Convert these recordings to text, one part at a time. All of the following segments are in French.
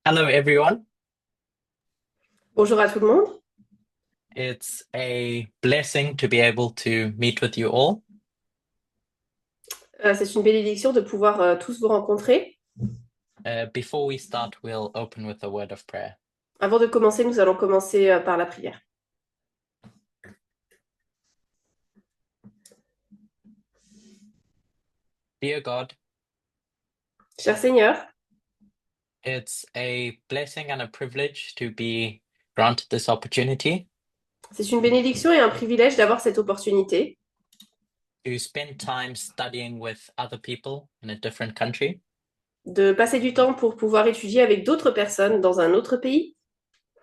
Hello, everyone. Bonjour à tout le monde. It's a blessing to be able to meet with you all. C'est une bénédiction de pouvoir tous vous rencontrer. Before we start, we'll open with a word of prayer. Avant de commencer, nous allons commencer par la prière. Dear God, Cher Seigneur, it's a blessing and a privilege to be granted this opportunity c'est une bénédiction et un privilège d'avoir cette opportunité to spend time studying with other people in a different country. de passer du temps pour pouvoir étudier avec d'autres personnes dans un autre pays.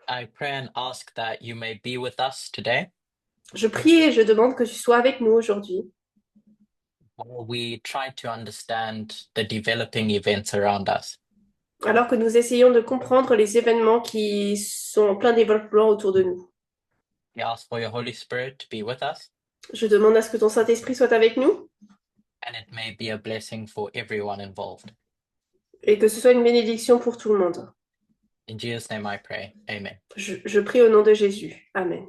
I pray and ask that you may be with us today Je prie et je demande que tu sois avec nous aujourd'hui, while we try to understand the developing events around us. alors que nous essayons de comprendre les événements qui sont en plein développement autour de nous. We ask for your Holy Spirit to be with us, Je demande à ce que ton Saint-Esprit soit avec nous and it may be a blessing for everyone involved. et que ce soit une bénédiction pour tout le monde. In Jesus' name I pray. Amen. Je prie au nom de Jésus. Amen.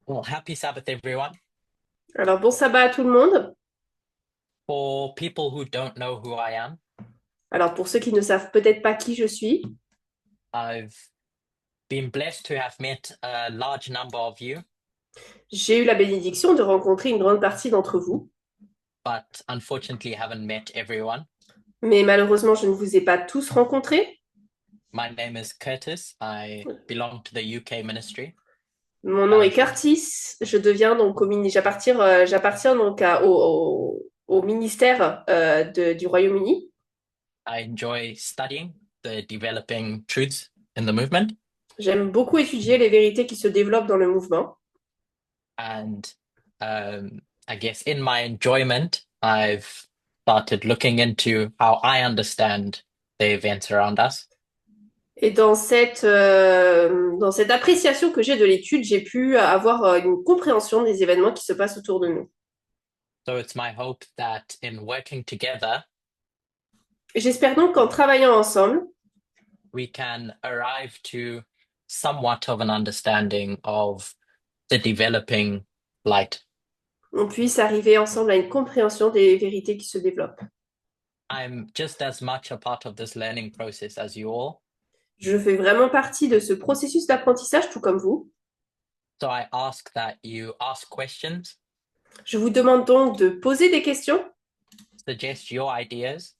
Well, happy Sabbath, everyone. Alors, bon sabbat à tout le monde. For people who don't know who I am, Alors, pour ceux qui ne savent peut-être pas qui je suis, I've been blessed to have met a large number of you, j'ai eu la bénédiction de rencontrer une grande partie d'entre vous, but unfortunately haven't met everyone. mais malheureusement, je ne vous ai pas tous rencontrés. My name is Curtis. I belong to the UK ministry. Mon nom est Fellowship. Curtis. Je deviens donc j'appartiens donc au ministère du Royaume-Uni. I enjoy studying the developing truths in the movement, J'aime beaucoup étudier les vérités qui se développent dans le mouvement. and I guess in my enjoyment, I've started looking into how I understand the events around us. Et dans cette appréciation que j'ai de l'étude, j'ai pu avoir une compréhension des événements qui se passent autour de nous. So it's my hope that in working together, J'espère donc qu'en travaillant ensemble, we can arrive to somewhat of an understanding of the developing light. on puisse arriver ensemble à une compréhension des vérités qui se développent. I'm just as much a part of this learning process as you all. Je fais vraiment partie de ce processus d'apprentissage, tout comme vous. So I ask that you ask questions, Je vous demande donc de poser des questions, suggest your ideas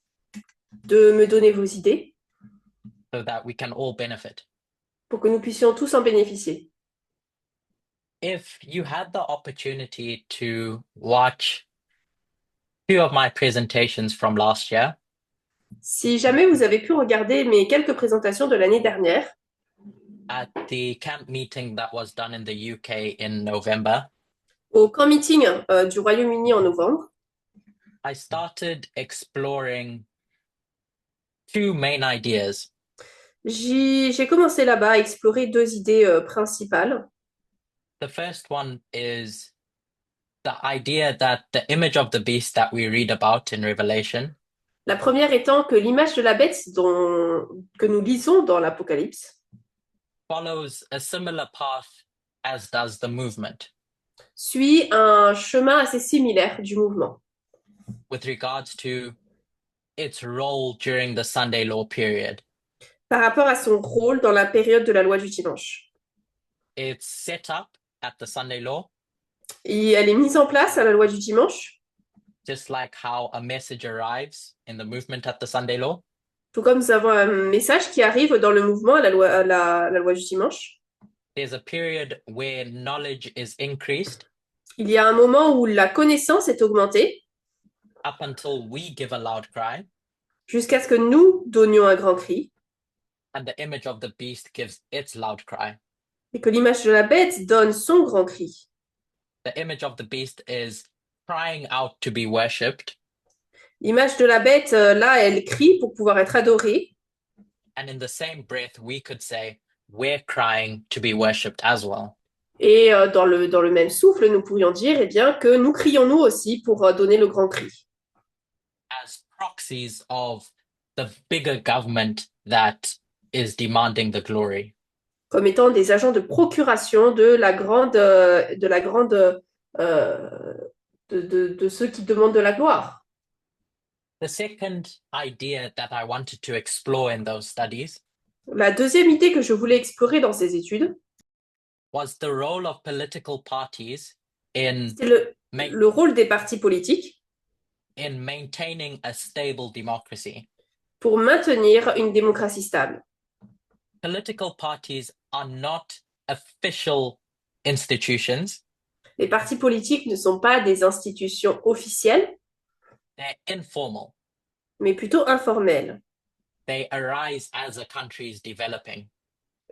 de me donner vos idées, so that we can all benefit. pour que nous puissions tous en bénéficier. If you had the opportunity to watch two of my presentations from last year, Si jamais vous avez pu regarder mes quelques présentations de l'année dernière, at the camp meeting that was done in the UK in November, au camp meeting du Royaume-Uni en novembre, I started exploring two main ideas. j'ai commencé là-bas à explorer deux idées principales. The first one is the idea that the image of the beast that we read about in Revelation La première étant que l'image de la bête que nous lisons dans l'Apocalypse follows a similar path as does the movement suit un chemin assez similaire du mouvement with regards to its role during the Sunday law period. par rapport à son rôle dans la période de la loi du dimanche. It's set up at the Sunday law, Et elle est mise en place à la loi du dimanche, just like how a message arrives in the movement at the Sunday law. tout comme nous avons un message qui arrive dans le mouvement à la loi du dimanche. There's a period where knowledge is increased Il y a un moment où la connaissance est augmentée up until we give a loud cry, jusqu'à ce que nous donnions un grand cri and the image of the beast gives its loud cry. et que l'image de la bête donne son grand cri. The image of the beast is crying out to be worshipped. L'image de la bête, là, elle crie pour pouvoir être adorée. And in the same breath, we could say, we're crying to be worshipped as well, Et dans le même souffle, nous pourrions dire eh bien, que nous crions nous aussi pour donner le grand cri, as proxies of the bigger government that is demanding the glory. comme étant des agents de procuration de la grande de ceux qui demandent de la gloire. The second idea that I wanted to explore in those studies La deuxième idée que je voulais explorer dans ces études, was the role of political parties in, c'est ma- le rôle des partis politiques in maintaining a stable democracy. pour maintenir une démocratie stable. Political parties are not official institutions, Les partis politiques ne sont pas des institutions officielles, they're informal. mais plutôt informelles. They arise as a country is developing.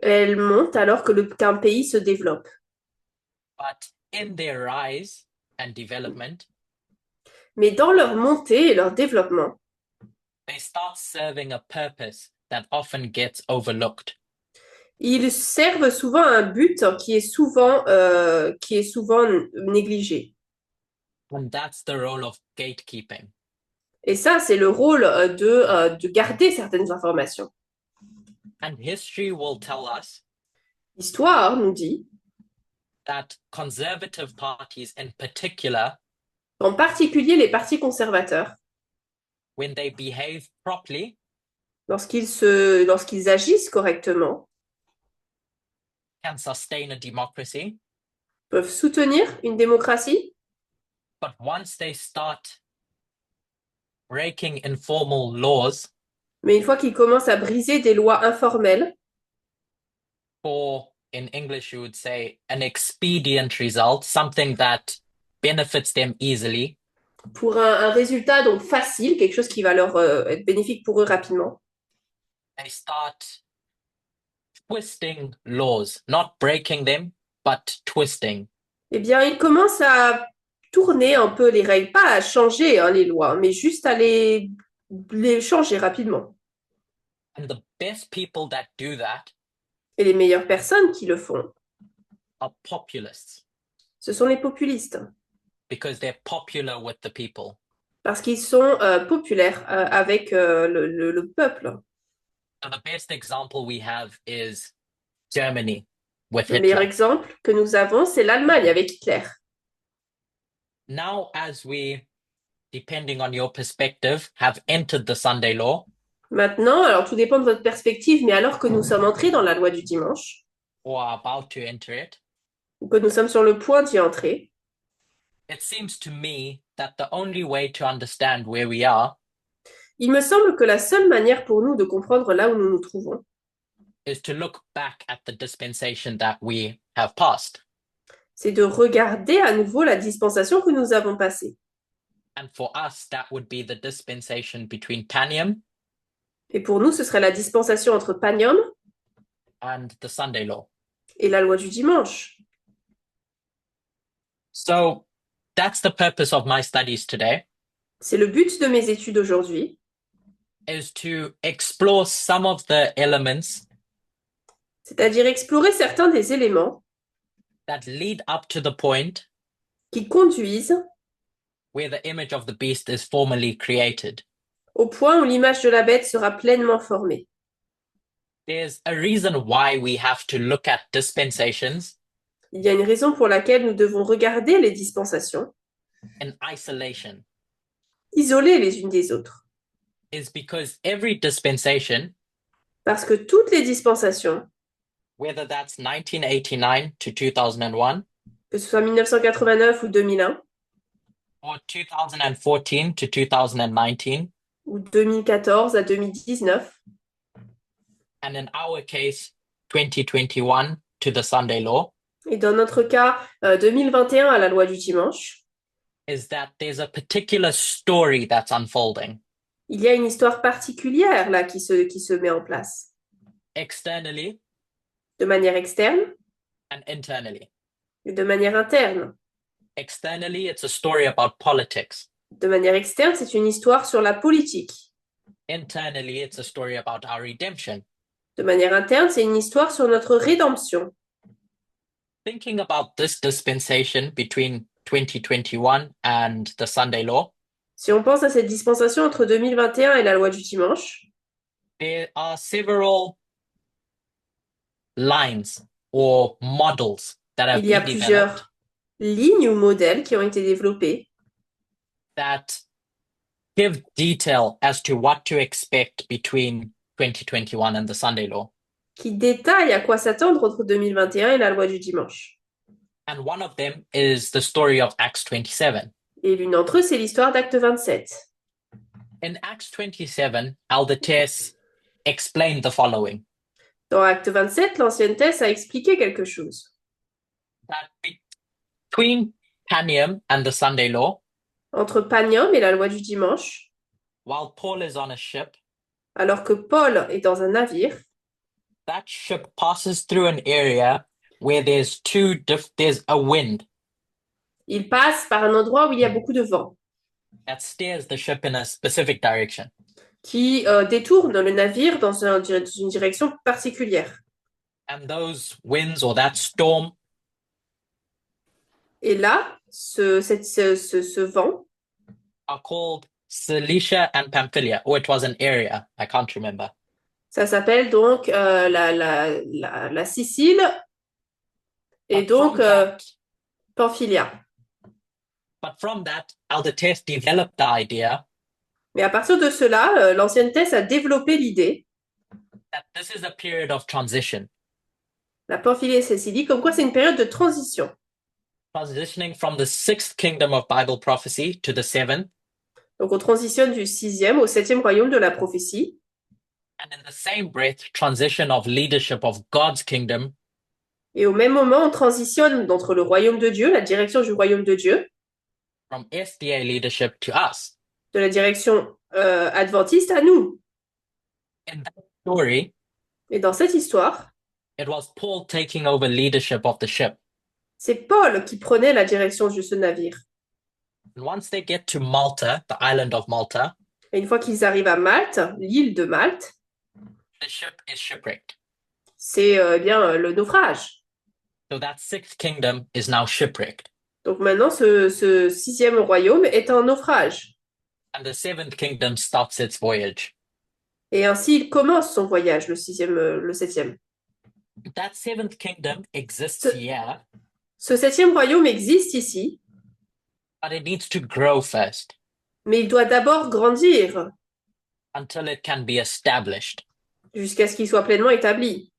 Elles montent alors qu'un pays se développe. But in their rise and development, Mais dans leur montée et leur développement, they start serving a purpose that often gets overlooked. ils servent souvent à un but qui est souvent négligé. And that's the role of gatekeeping. Et ça, c'est le rôle de garder certaines informations. And history will tell us L'histoire nous dit, that conservative parties in particular, en particulier les partis conservateurs, when they behave properly, lorsqu'ils agissent correctement, can sustain a democracy. peuvent soutenir une démocratie, But once they start breaking informal laws mais une fois qu'ils commencent à briser des lois informelles, for, in English, you would say, an expedient result, something that benefits them easily, pour un résultat donc facile, quelque chose qui va leur être bénéfique pour eux rapidement, they start twisting laws, not breaking them, but twisting. eh bien, ils commencent à tourner un peu les règles, pas à changer les lois, mais juste à les changer rapidement. And the best people that do that Et les meilleures personnes qui le font, are populists ce sont les populistes, because they're popular with the people. parce qu'ils sont populaires avec le peuple. So the best example we have is Germany with Le meilleur Hitler. exemple que nous avons, c'est l'Allemagne avec Hitler. Now, as we, depending on your perspective, have entered the Sunday law, Maintenant, alors tout dépend de votre perspective, mais alors que nous sommes entrés dans la loi du dimanche, or are about to enter it, ou que nous sommes sur le point d'y entrer, it seems to me that the only way to understand where we are il me semble que la seule manière pour nous de comprendre là où nous nous trouvons, is to look back at the dispensation that we have passed. c'est de regarder à nouveau la dispensation que nous avons passée. And for us, that would be the dispensation between Panium Et pour nous, ce serait la dispensation entre Panium and the Sunday law. et la loi du dimanche. So that's the purpose of my studies today, C'est le but de mes études aujourd'hui, is to explore some of the elements c'est-à-dire explorer certains des éléments that lead up to the point qui conduisent where the image of the beast is formally created. au point où l'image de la bête sera pleinement formée. There's a reason why we have to look at dispensations Il y a une raison pour laquelle nous devons regarder les dispensations, in isolation, isolées les unes des autres. is because every dispensation, Parce que toutes les dispensations, whether that's 1989 to 2001 que ce soit 1989 ou 2001, or 2014 to 2019, ou 2014 à 2019, and in our case, 2021 to the Sunday law, et dans notre cas, 2021 à la loi du dimanche, is that there's a particular story that's unfolding. il y a une histoire particulière là qui se met en place. Externally, De manière externe, and internally. et de manière interne. Externally, it's a story about politics. De manière externe, c'est une histoire sur la politique. Internally, it's a story about our redemption. De manière interne, c'est une histoire sur notre rédemption. Thinking about this dispensation between 2021 and the Sunday law, Si on pense à cette dispensation entre 2021 et la loi du dimanche, there are several lines or models that have il y a been developed plusieurs lignes ou modèles qui ont été développés that give detail as to what to expect between 2021 and the Sunday law. qui détaillent à quoi s'attendre entre 2021 et la loi du dimanche. And one of them is the story of Acts 27. Et l'une d'entre eux, c'est l'histoire d'Acte 27. In Acts 27, Elder Tess explained the following. Dans Acte 27, l'ancienne Thèse a expliqué quelque chose. That between Panium and the Sunday law, Entre Panium et la loi du dimanche, while Paul is on a ship, alors que Paul est dans un navire, that ship passes through an area where there's a wind il passe par un endroit où il y a beaucoup de vent, that steers the ship in a specific direction. qui détourne le navire dans une direction particulière. And those winds or that storm Et là, ce vent are called Cilicia and Pamphylia, or it was an area, I can't remember. ça s'appelle donc la Sicile et But donc from that, Pamphylia. but from that, Elder Tess developed the idea Mais à partir de cela, l'ancienne Thèse a développé l'idée, that this is a period of transition, la Pamphylie et Cécilie, comme quoi c'est une période de transition. transitioning from the sixth kingdom of Bible prophecy to the seventh, Donc on transitionne du 6e au 7e royaume de la prophétie. and in the same breath, transition of leadership of God's kingdom Et au même moment, on transitionne entre le royaume de Dieu, la direction du royaume de Dieu, from SDA leadership to us. de la direction adventiste à nous. In that story, Et dans cette histoire, it was Paul taking over leadership of the ship. c'est Paul qui prenait la direction de ce navire. And once they get to Malta, the island of Malta, Et une fois qu'ils arrivent à Malte, l'île de Malte, the ship is shipwrecked. c'est bien le naufrage. So that sixth kingdom is now shipwrecked. Donc maintenant, ce 6e royaume est un naufrage. And the seventh kingdom starts its voyage. Et ainsi, il commence son voyage, le 7e. That seventh kingdom exists Ce- here, Ce 7e royaume existe ici, but it needs to grow first mais il doit d'abord grandir until it can be established. jusqu'à ce qu'il soit pleinement établi.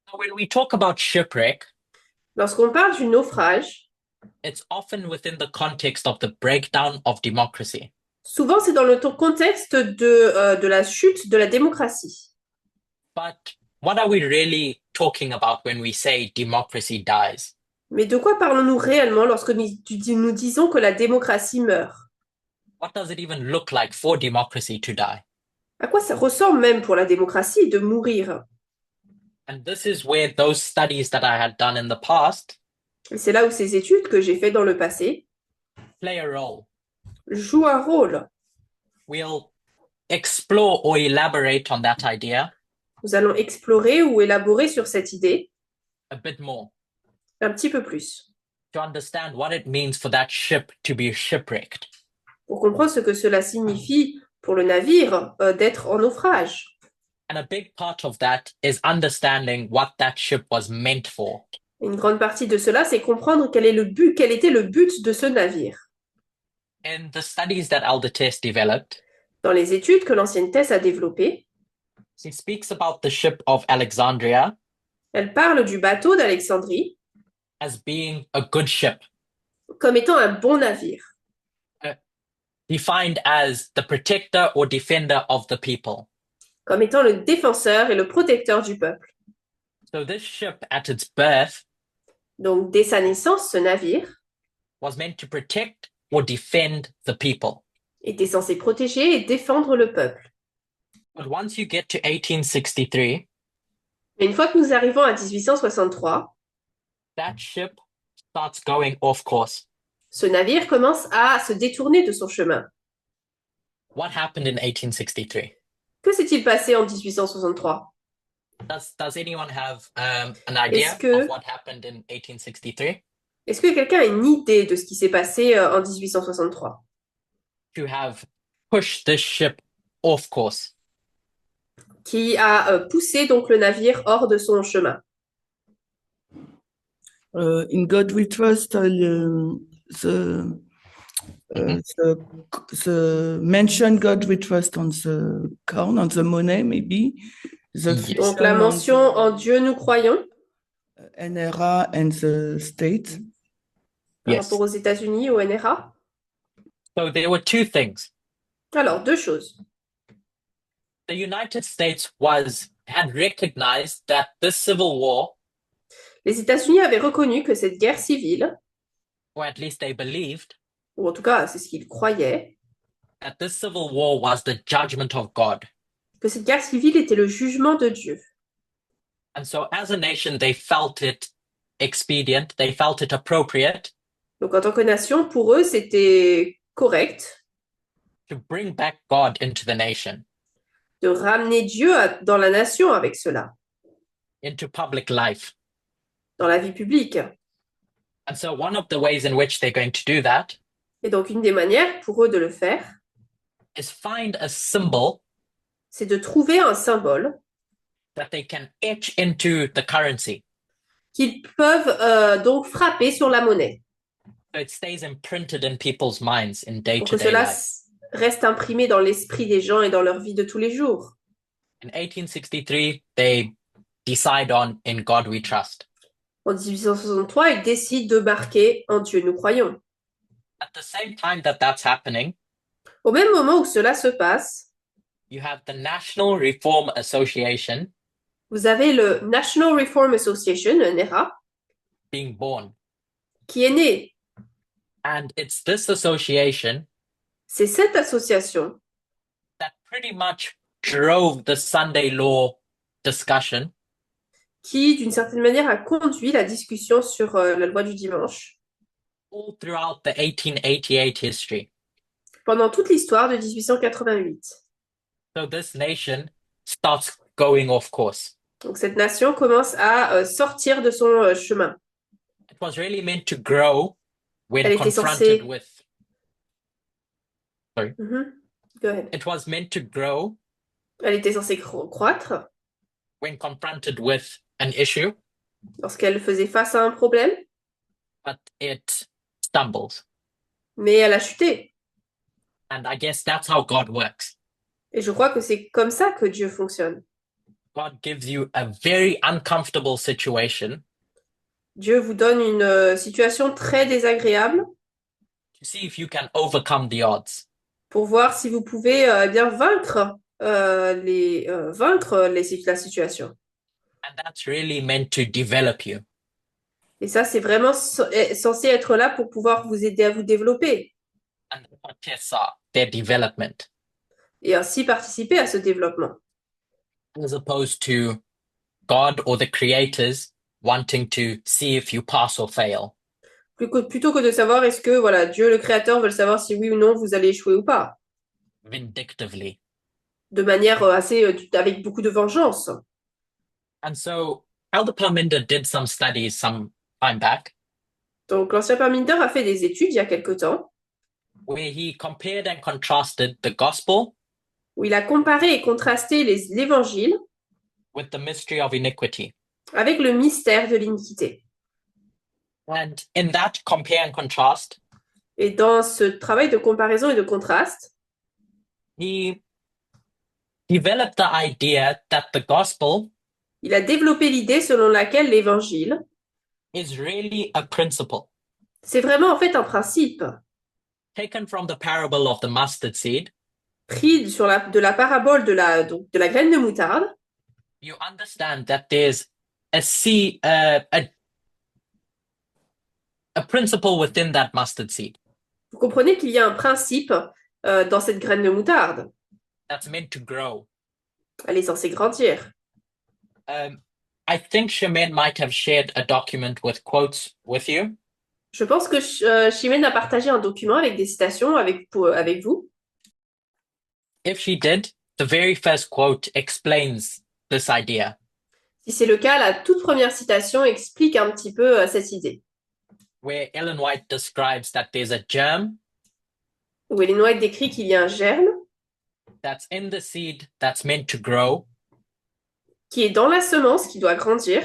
So when we talk about shipwreck, Lorsqu'on parle du naufrage, it's often within the context of the breakdown of democracy. souvent c'est dans le contexte de la chute de la démocratie. But what are we really talking about when we say democracy dies? Mais de quoi parlons-nous réellement lorsque nous disons que la démocratie meurt? What does it even look like for democracy to die? À quoi ça ressemble même pour la démocratie de mourir? And this is where those studies that I had done in the past Et c'est là où ces études que j'ai faites dans le passé play a role. jouent un rôle. We'll explore or elaborate on that idea Nous allons explorer ou élaborer sur cette idée a bit more un petit peu plus to understand what it means for that ship to be shipwrecked. pour comprendre ce que cela signifie pour le navire d'être en naufrage. And a big part of that is understanding what that ship was meant for. Une grande partie de cela, c'est comprendre quel était le but de ce navire. In the studies that Elder Tess developed, Dans les études que l'ancienne Thèse a développées, she speaks about the ship of Alexandria elle parle du bateau d'Alexandrie as being a good ship, comme étant un bon navire, defined as the protector or defender of the people. comme étant le défenseur et le protecteur du peuple. So this ship at its birth Donc, dès sa naissance, ce navire was meant to protect or defend the people. était censé protéger et défendre le peuple. But once you get to 1863, Mais une fois que nous arrivons à 1863, that ship starts going off course. ce navire commence à se détourner de son chemin. What happened in 1863? Que s'est-il passé en 1863? Does anyone have an Est-ce idea of que, what happened in 1863 est-ce que quelqu'un a une idée de ce qui s'est passé en 1863? to have pushed this ship off course? Qui a poussé donc le navire hors de son chemin? In God We Trust, the, Mhm. the mention God We Trust on the crown, on the money, maybe. The Yes. Donc la mention mention en Dieu nous croyons NRA and the state. par Yes. rapport aux États-Unis, au NRA. So there were two things. Alors, deux choses. The United States had recognized that this civil war, Les États-Unis avaient reconnu que cette guerre civile, or at least they believed, ou en tout cas c'est ce qu'ils croyaient, that this civil war was the judgment of God. que cette guerre civile était le jugement de Dieu. And so as a nation, they felt it expedient, they felt it appropriate Donc en tant que nation, pour eux, c'était correct to bring back God into the nation, de ramener Dieu dans la nation avec cela, into public life. dans la vie publique. And so one of the ways in which they're going to do that Et donc une des manières pour eux de le faire, is find a symbol c'est de trouver un symbole that they can etch into the currency. qu'ils peuvent donc frapper sur la monnaie, So it stays imprinted in people's minds in pour que day-to-day cela life. reste imprimé dans l'esprit des gens et dans leur vie de tous les jours. In 1863, they decide on In God We Trust. En 1863, ils décident de marquer En Dieu nous croyons. At the same time that that's happening, Au même moment où cela se passe, you have the National Reform Association vous avez le National Reform Association, le NRA, being born. qui est né. And it's this association C'est cette association that pretty much drove the Sunday law discussion qui, d'une certaine manière, a conduit la discussion sur la loi du dimanche all throughout the 1888 history. pendant toute l'histoire de 1888. So this nation starts going off course. Donc cette nation commence à sortir de son chemin. It was really meant to grow when Elle était confronted censée- with. Mhm. Go ahead. It was meant to grow Elle était censée croître when confronted with an issue, lorsqu'elle faisait face à un problème, but it stumbles. mais elle a chuté. And I guess that's how God works. Et je crois que c'est comme ça que Dieu fonctionne. God gives you a very uncomfortable situation Dieu vous donne une situation très désagréable to see if you can overcome the odds. pour voir si vous pouvez bien vaincre la situation. And that's really meant to develop you. Et ça, c'est vraiment censé être là pour pouvoir vous aider à vous développer And the tests are their development, et ainsi participer à ce développement. as opposed to God or the creators wanting to see if you pass or fail. Plutôt que de savoir est-ce que voilà, Dieu, le Créateur, veut savoir si oui ou non vous allez échouer ou pas, Vindictively. de manière avec beaucoup de vengeance. And so Elder Parminder did some studies some time back Donc l'ancien Parminder a fait des études il y a quelque temps where he compared and contrasted the gospel où il a comparé et contrasté l'évangile with the mystery of iniquity. avec le mystère de l'iniquité. And in that compare and contrast, Et dans ce travail de comparaison et de contraste, he developed the idea that the gospel il a développé l'idée selon laquelle l'évangile, is really a principle c'est vraiment en fait un principe taken from the parable of the mustard seed. pris de la parabole donc de la graine de moutarde. You understand that there's a principle within that mustard seed Vous comprenez qu'il y a un principe dans cette graine de moutarde. that's meant to grow. Elle est censée grandir. I think Shemaine might have shared a document with quotes with you. Je pense que Chimène a partagé un document avec des citations avec vous. If she did, the very first quote explains this idea. Si c'est le cas, la toute première citation explique un petit peu cette idée, Where Ellen White describes that there's a germ où Ellen White décrit qu'il y a un germe that's in the seed that's meant to grow, qui est dans la semence, qui doit grandir,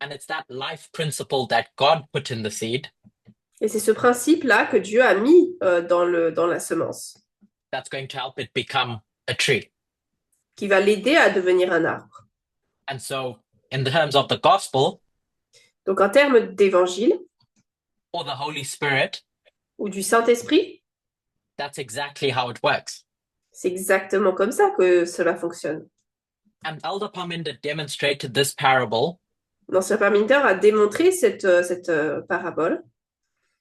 and it's that life principle that God put in the seed et c'est ce principe-là que Dieu a mis dans la semence, that's going to help it become a tree. qui va l'aider à devenir un arbre. And so, in terms of the gospel Donc en termes d'évangile or the Holy Spirit, ou du Saint-Esprit, that's exactly how it works. c'est exactement comme ça que cela fonctionne. And Elder Parminder demonstrated this parable L'ancien Parmenter a démontré cette parabole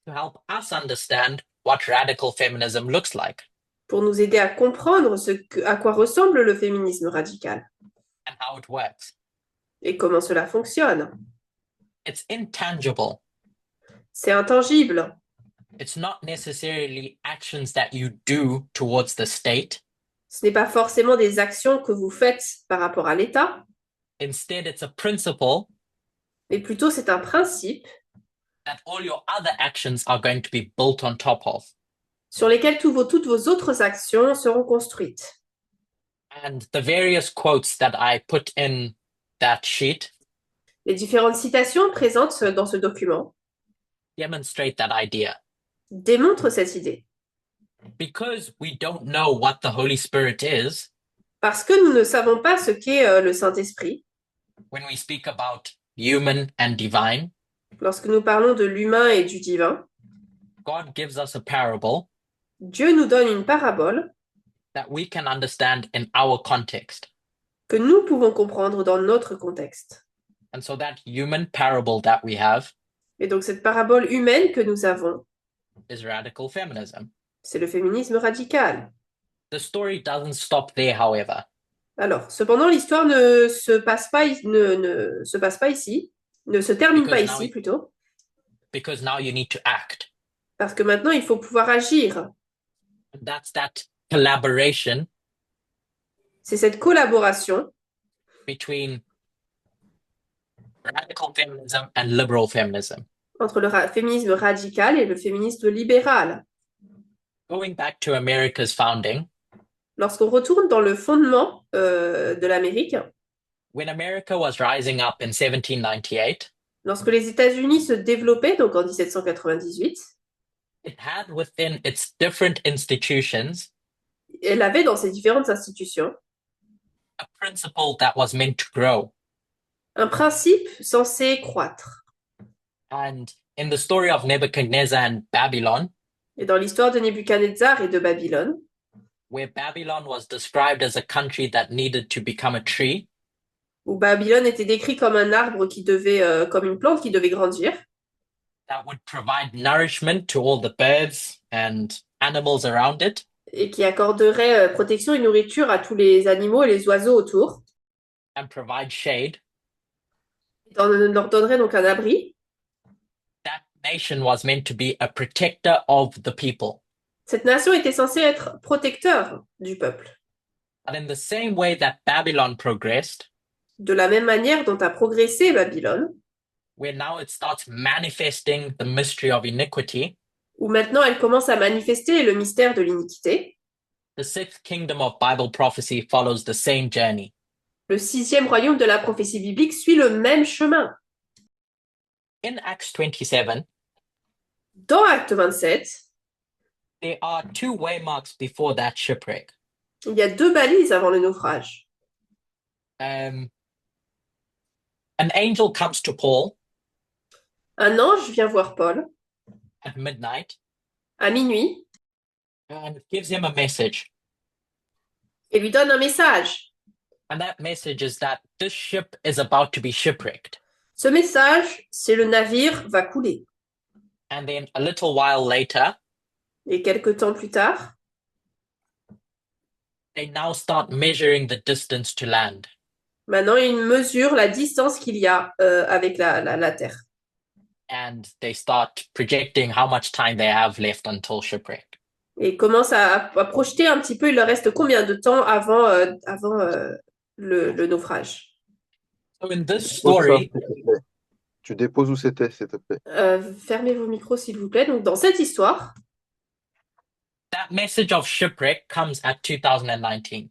to help us understand what radical feminism looks like pour nous aider à comprendre à quoi ressemble le féminisme radical and how it works. et comment cela fonctionne. It's intangible. C'est intangible. It's not necessarily actions that you do towards the state. Ce n'est pas forcément des actions que vous faites par rapport à l'État, Instead, it's a principle mais plutôt c'est un principe that all your other actions are going to be built on top of. sur lesquels toutes vos autres actions seront construites. And the various quotes that I put in that sheet Les différentes citations présentes dans ce document demonstrate that idea. démontrent cette idée. Because we don't know what the Holy Spirit is, Parce que nous ne savons pas ce qu'est le Saint-Esprit, when we speak about human and divine, lorsque nous parlons de l'humain et du divin, God gives us a parable Dieu nous donne une parabole that we can understand in our context. que nous pouvons comprendre dans notre contexte. And so that human parable that we have Et donc cette parabole humaine que nous avons, is radical feminism. c'est le féminisme radical. The story doesn't stop there, however. Alors, cependant, l'histoire ne se passe pas ici, ne se termine pas ici plutôt, Because now you need to act. parce que maintenant il faut pouvoir agir. And that's that collaboration C'est cette collaboration between radical feminism and liberal feminism. entre le féminisme radical et le féminisme libéral. Going back to America's founding, Lorsqu'on retourne dans le fondement de l'Amérique, when America was rising up in 1798, lorsque les États-Unis se développaient, donc en 1798, it had within its different institutions elle avait dans ses différentes institutions a principle that was meant to grow. un principe censé croître. And in the story of Nebuchadnezzar and Babylon, Et dans l'histoire de Nebuchadnezzar et de Babylone, where Babylon was described as a country that needed to become a tree, où Babylone était décrit comme un arbre qui devait, comme une plante qui devait grandir, that would provide nourishment to all the birds and animals around it, et qui accorderait protection et nourriture à tous les animaux et les oiseaux autour, and provide shade, leur donnerait donc un abri. that nation was meant to be a protector of the people. Cette nation était censée être protecteur du peuple. But in the same way that Babylon progressed, De la même manière dont a progressé Babylone, where now it starts manifesting the mystery of iniquity, où maintenant elle commence à manifester le mystère de l'iniquité, the sixth kingdom of Bible prophecy follows the same journey. le 6e royaume de la prophétie biblique suit le même chemin. In Acts 27, Dans Acte 27, there are two waymarks before that shipwreck. il y a 2 balises avant le naufrage. An angel comes to Paul Un ange vient voir Paul at midnight à minuit and gives him a message. et lui donne un message. And that message is that this ship is about to be shipwrecked. Ce message, c'est le navire va couler. And then a little while later, Et quelque temps plus tard, they now start measuring the distance to land. Maintenant, ils mesurent la distance qu'il y a avec la Terre. and they start projecting how much time they have left until shipwreck. Et ils commencent à projeter un petit peu, il leur reste combien de temps avant le naufrage. So in this Pose ça, story, s'il te plaît. Tu déposes où c'était, s'il te plaît. Fermez vos micros, s'il vous plaît. Donc, dans cette histoire, that message of shipwreck comes at 2019.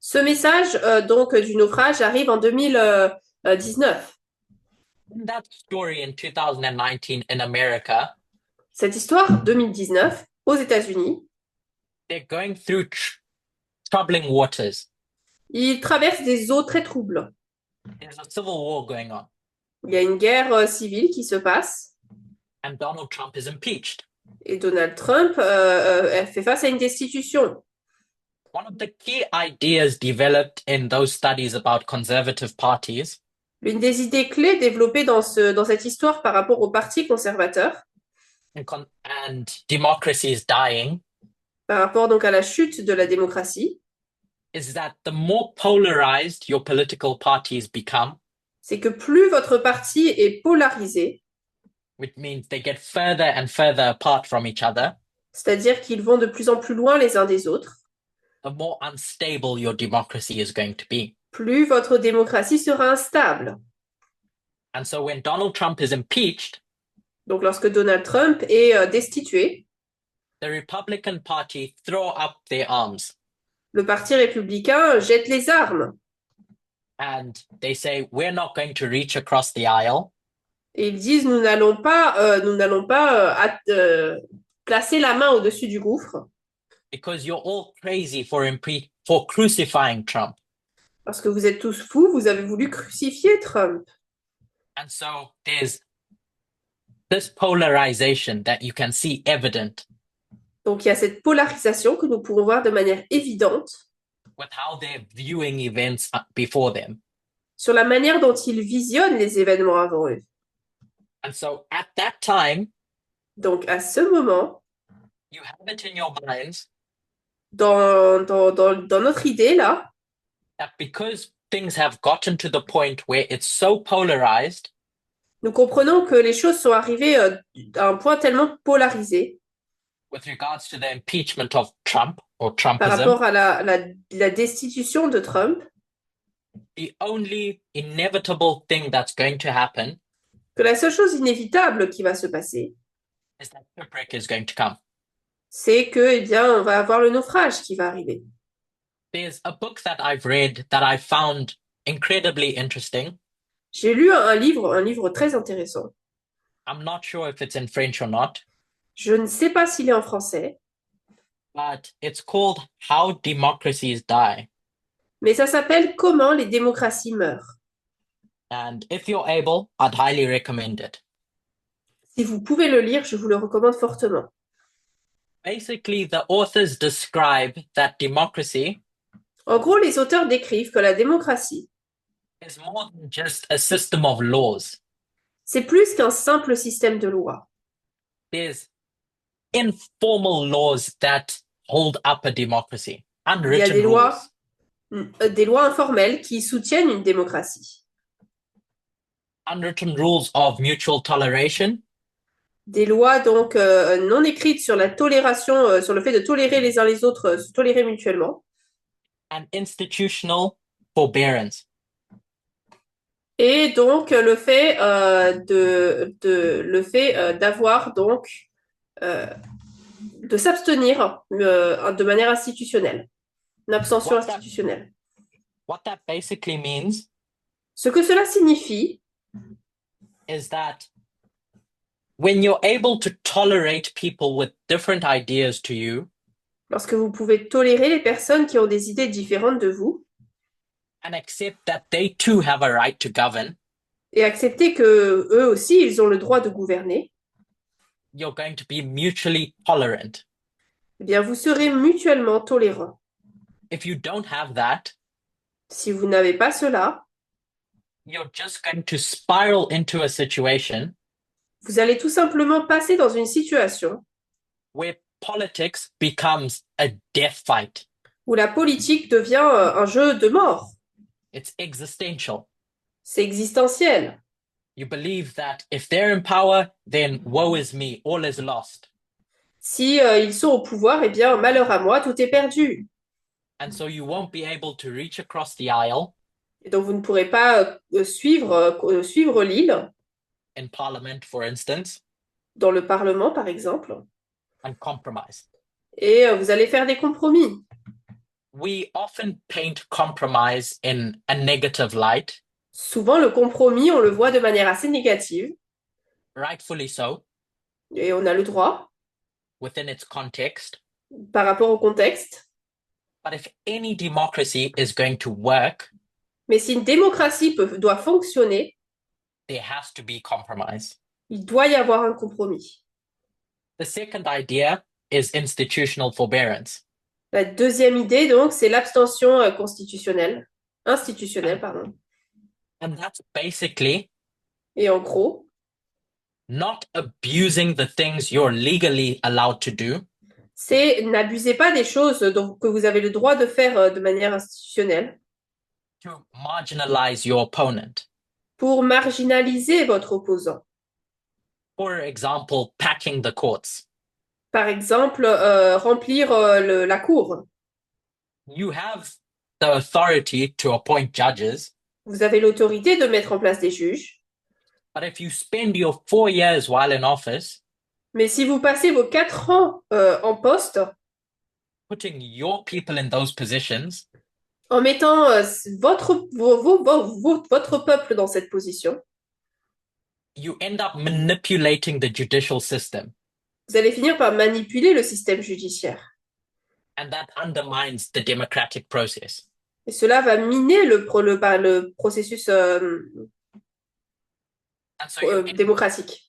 ce message donc du naufrage arrive en 2019. In that story in 2019 in America, Cette histoire, 2019, aux États-Unis, they're going through troubling waters. ils traversent des eaux très troubles. There's a civil war going on, Il y a une guerre civile qui se passe and Donald Trump is impeached. et Donald Trump fait face à une destitution. One of the key ideas developed in those studies about conservative parties L'une des idées clés développées dans cette histoire par rapport au Parti conservateur, and democracy is dying, par rapport donc à la chute de la démocratie, is that the more polarized your political parties become, c'est que plus votre parti est polarisé, which means they get further and further apart from each other, c'est-à-dire qu'ils vont de plus en plus loin les uns des autres, the more unstable your democracy is going to be. plus votre démocratie sera instable. And so when Donald Trump is impeached, Donc lorsque Donald Trump est destitué, the Republican Party throw up their arms le Parti républicain jette les armes and they say, we're not going to reach across the aisle et ils disent nous n'allons pas placer la main au-dessus du gouffre because you're all crazy for crucifying Trump. parce que vous êtes tous fous, vous avez voulu crucifier Trump. And so there's this polarization that you can see evident Donc il y a cette polarisation que nous pouvons voir de manière évidente with how they're viewing events before them. sur la manière dont ils visionnent les événements avant eux. And so at that time, Donc à ce moment, you have it in your minds dans notre idée là, that because things have gotten to the point where it's so polarized, nous comprenons que les choses sont arrivées à un point tellement polarisé with regards to the impeachment of Trump or par Trumpism, rapport à la destitution de Trump, the only inevitable thing that's going to happen que la seule chose inévitable qui va se passer, is that shipwreck is going to come. c'est que, eh bien, on va avoir le naufrage qui va arriver. There's a book that I've read that I found incredibly interesting. J'ai lu un livre très intéressant. I'm not sure if it's in French or not, Je ne sais pas s'il est en français, but it's called How Democracies Die. mais ça s'appelle Comment les démocraties meurent. And if you're able, I'd highly recommend it. Si vous pouvez le lire, je vous le recommande fortement. Basically, the authors describe that democracy En gros, les auteurs décrivent que la démocratie, is more than just a system of laws. c'est plus qu'un simple système de loi. There's informal laws that hold up a democracy, Il y a unwritten des rules. des lois informelles qui soutiennent une démocratie. Unwritten rules of mutual toleration, Des lois donc non écrites sur la tolération, sur le fait de tolérer les uns les autres, se tolérer mutuellement. and institutional forbearance. Et donc le fait d'avoir donc de s'abstenir de manière institutionnelle, une abstention institutionnelle. What that basically means Ce que cela signifie, is that when you're able to tolerate people with different ideas to you, lorsque vous pouvez tolérer les personnes qui ont des idées différentes de vous and accept that they too have a right to govern, et accepter que eux aussi ils ont le droit de gouverner, you're going to be mutually tolerant. eh bien vous serez mutuellement tolérants. If you don't have that, Si vous n'avez pas cela, you're just going to spiral into a situation vous allez tout simplement passer dans une situation where politics becomes a death fight. où la politique devient un jeu de mort. It's existential. C'est existentiel. You believe that if they're in power, then woe is me, all is lost. Si ils sont au pouvoir, eh bien, malheur à moi, tout est perdu. And so you won't be able to reach across the aisle Et donc, vous ne pourrez pas suivre l'île in Parliament, for instance, dans le Parlement, par exemple, and compromise. et vous allez faire des compromis. We often paint compromise in a negative light, Souvent, le compromis, on le voit de manière assez négative, rightfully so, et on a le droit within its context. par rapport au contexte. But if any democracy is going to work, Mais si une démocratie doit fonctionner, there has to be compromise. il doit y avoir un compromis. The second idea is institutional forbearance. La deuxième idée, donc, c'est l'abstention institutionnelle, pardon. And that's basically Et en gros, not abusing the things you're legally allowed to do, c'est n'abusez pas des choses que vous avez le droit de faire de manière institutionnelle to marginalize your opponent. pour marginaliser votre opposant. For example, packing the courts. Par exemple, remplir la cour. You have the authority to appoint judges, Vous avez l'autorité de mettre en place des juges, but if you spend your 4 years while in office mais si vous passez vos 4 ans en poste, putting your people in those positions, en mettant votre peuple dans cette position, you end up manipulating the judicial system, vous allez finir par manipuler le système judiciaire. and that undermines the democratic process. Et cela va miner le processus And so you, démocratique.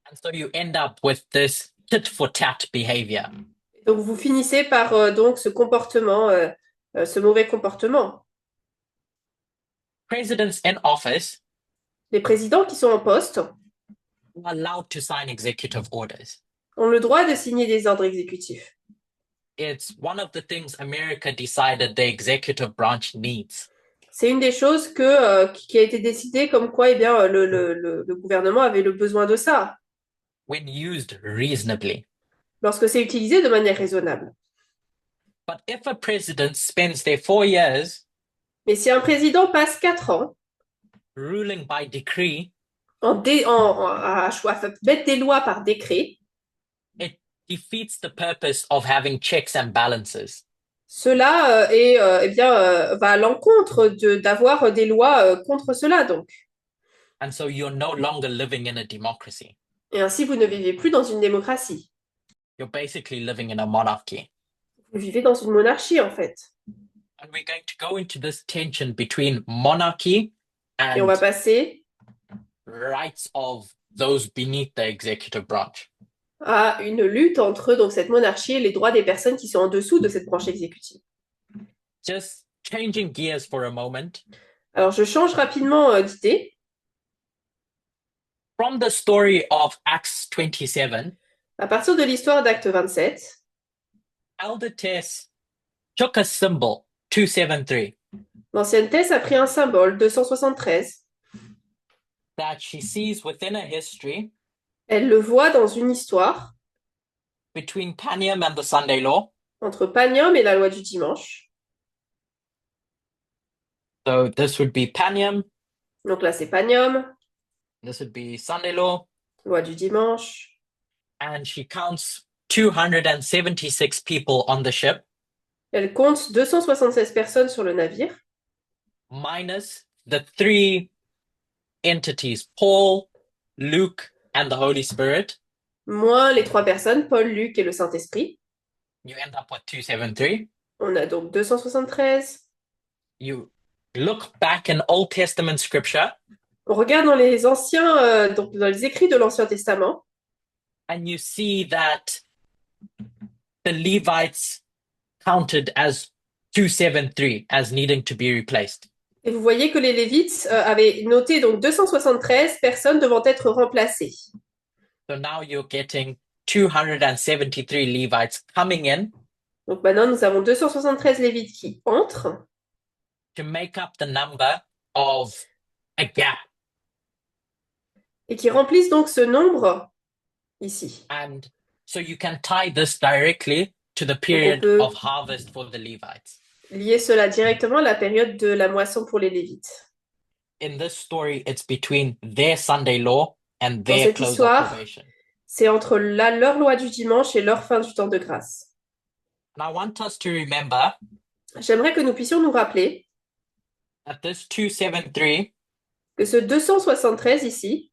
and so you end up with this tit for tat behavior. Donc, vous finissez par donc ce comportement, ce mauvais comportement. Presidents in office Les présidents qui sont en poste are allowed to sign executive orders. ont le droit de signer des ordres exécutifs. It's one of the things America decided the executive branch needs. C'est une des choses qui a été décidée comme quoi eh bien, le gouvernement avait le besoin de ça, When used reasonably. lorsque c'est utilisé de manière raisonnable. But if a president spends their 4 years Mais si un président passe 4 ans ruling by decree, à mettre des lois par décret, it defeats the purpose of having checks and balances. cela va à l'encontre d'avoir des lois contre cela, donc. And so you're no longer living in a democracy. Et ainsi, vous ne vivez plus dans une démocratie. You're basically living in a monarchy. Vous vivez dans une monarchie, en fait. And we're going to go into this tension between monarchy Et on va and passer rights of those beneath the executive branch. à une lutte entre donc, cette monarchie et les droits des personnes qui sont en dessous de cette branche exécutive. Just changing gears for a moment. Alors, je change rapidement d'idée. From the story of Acts 27, À partir de l'histoire d'Acte 27, Elder Tess took a symbol, 273, l'ancienne Thèse a pris un symbole, 273. that she sees within a history Elle le voit dans une histoire between Panium and the Sunday law. entre Panium et la loi du dimanche. So this would be Panium, Donc là, c'est Panium, this would be Sunday law, loi du dimanche. and she counts 276 people on the ship, Elle compte 276 personnes sur le navire, minus the 3 entities, Paul, Luke, and the Holy Spirit. moins les 3 personnes, Paul, Luc et le Saint-Esprit. You end up with 273. On a donc 273. You look back in Old Testament scripture, On regarde dans les donc dans les écrits de l'Ancien Testament, and you see that the Levites counted as 273 as needing to be replaced. et vous voyez que les Lévites avaient noté donc 273 personnes devant être remplacées. So now you're getting 273 Levites coming in Donc maintenant, nous avons 273 Lévites qui entrent to make up the number of a gap. et qui remplissent donc ce nombre ici. And so you can tie this directly to the Donc on period peut of harvest for the Levites. lier cela directement à la période de la moisson pour les Lévites. In this story, it's between their Sunday law and Dans their cette close of histoire, probation. c'est entre leur loi du dimanche et leur fin du temps de grâce. And I want us to remember J'aimerais que nous puissions nous rappeler that this 273 que ce 273 ici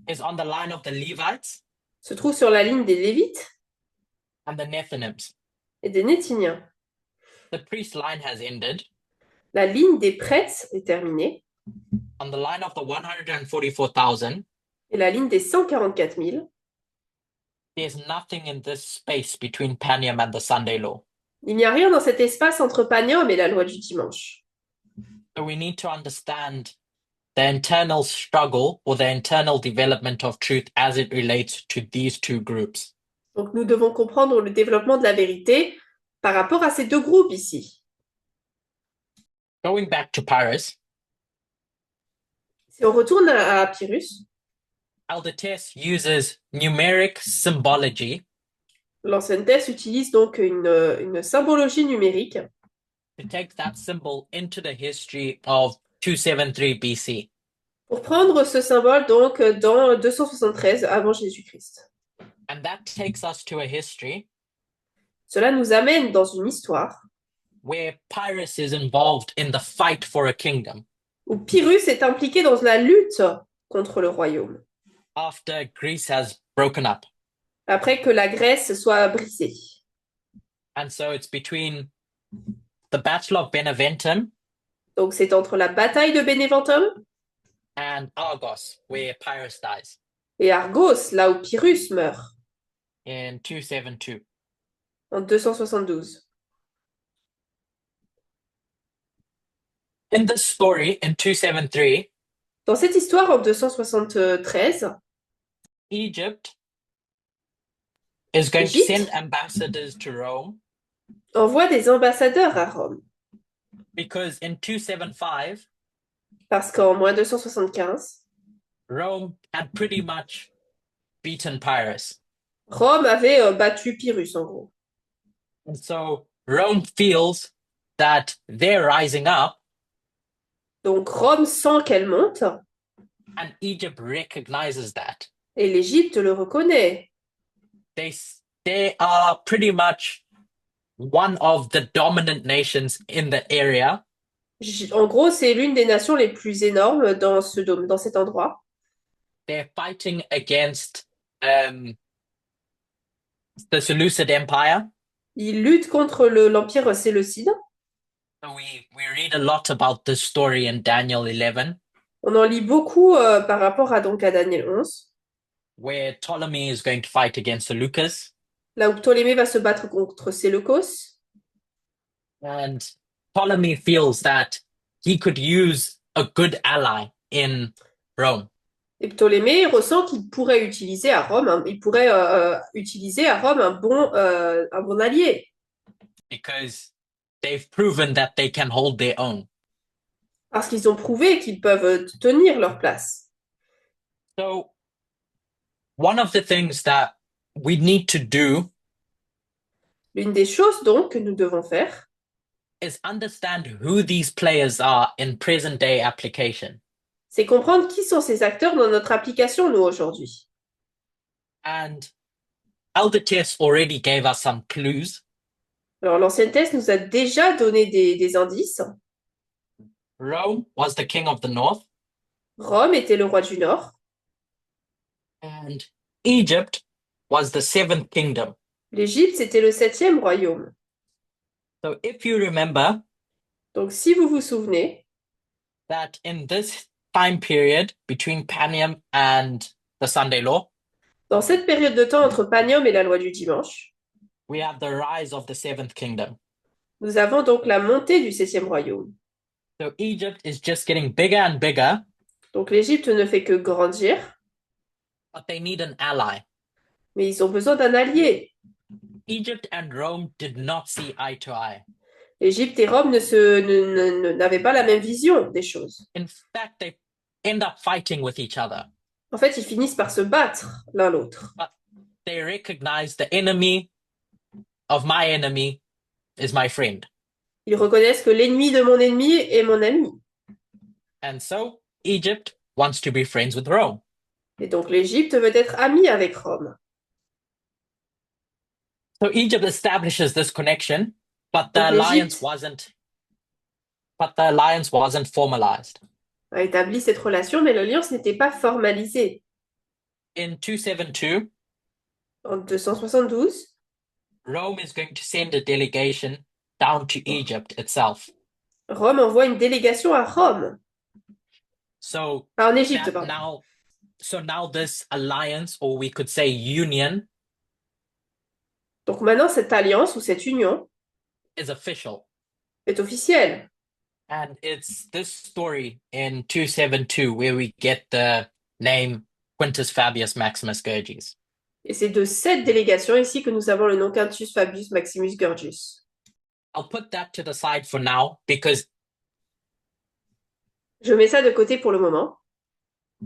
is on the line of the Levites se trouve sur la ligne des Lévites and the Nethinims. et des Néthiniens. The priest line has ended. La ligne des prêtres est terminée On the line of the 144,000, et la ligne des 144 000. there's nothing in this space between Paniam and the Sunday law. Il n'y a rien dans cet espace entre Paniam et la loi du dimanche. So we need to understand the internal struggle or the internal development of truth as it relates to these two groups. Donc nous devons comprendre le développement de la vérité par rapport à ces deux groupes ici. Going back to Pyrrhus, Si on retourne à Pyrrhus, Elder Tess uses numeric symbology l'ancienne Thèse utilise donc une symbologie numérique to take that symbol into the history of 273 BC. pour prendre ce symbole donc dans 273 avant Jésus-Christ. And that takes us to a history Cela nous amène dans une histoire where Pyrrhus is involved in the fight for a kingdom où Pyrrhus est impliqué dans la lutte contre le royaume, after Greece has broken up. après que la Grèce soit brisée. And so it's between the Battle of Beneventum Donc c'est entre la bataille de Beneventum and Argos, where Pyrrhus dies et Argos, là où Pyrrhus meurt, in 272. en 272. In this story, in 273, Dans cette histoire, en 273, Egypt is going to Égypte send ambassadors to Rome envoie des ambassadeurs à Rome, because in 275, parce qu'en moins 275, Rome had pretty much beaten Pyrrhus. Rome avait battu Pyrrhus, en gros. And so Rome feels that they're rising up, Donc Rome sent qu'elle monte, and Egypt recognizes that. et l'Égypte le reconnaît. They are pretty much one of the dominant nations in the area. En gros, c'est l'une des nations les plus énormes dans cet endroit. They're fighting against the Seleucid Empire. Ils luttent contre l'Empire séleucide. So we read a lot about this story in Daniel 11, On en lit beaucoup par rapport à Daniel 11, where Ptolemy is going to fight against Seleucus. là où Ptolémée va se battre contre Séleucos. And Ptolemy feels that he could use a good ally in Rome. Et Ptolémée ressent qu'il pourrait utiliser à Rome, utiliser à Rome un bon allié, Because they've proven that they can hold their own. parce qu'ils ont prouvé qu'ils peuvent tenir leur place. So one of the things that we need to do L'une des choses donc que nous devons faire, is understand who these players are in present day application. c'est comprendre qui sont ces acteurs dans notre application, nous, aujourd'hui. And Elder Tess already gave us some clues. Alors, l'ancienne Thèse nous a déjà donné des indices. Rome was the king of the north, Rome était le roi du Nord. and Egypt was the seventh kingdom. L'Égypte, c'était le 7e royaume. So if you remember Donc, si vous vous souvenez, that in this time period between Paniam and the Sunday law, dans cette période de temps entre Paniam et la loi du dimanche, we have the rise of the seventh kingdom. nous avons donc la montée du 7e royaume. So Egypt is just getting bigger and bigger, Donc, l'Égypte ne fait que grandir, but they need an ally. mais ils ont besoin d'un allié. Egypt and Rome did not see eye to eye. Égypte et Rome n'avaient pas la même vision des choses. In fact, they end up fighting with each other. En fait, ils finissent par se battre l'un l'autre. They recognize the enemy of my enemy is my friend. Ils reconnaissent que l'ennemi de mon ennemi est mon ami. And so Egypt wants to be friends with Rome. Et donc l'Égypte veut être amie avec Rome. So Egypt establishes this connection, but the Donc alliance l'Égypte wasn't formalized. a établi cette relation, mais l'alliance n'était pas formalisée. In 272, En 272, Rome is going to send a delegation down to Egypt itself. Rome envoie une délégation à Rome. So En Égypte, pardon. now this alliance, or we could say union, Donc maintenant, cette alliance ou cette union is official. est officielle. And it's this story in 272 where we get the name Quintus Fabius Maximus Gurgis. Et c'est de cette délégation ici que nous avons le nom Quintus Fabius Maximus Gurgis. I'll put that to the side for now because Je mets ça de côté pour le moment,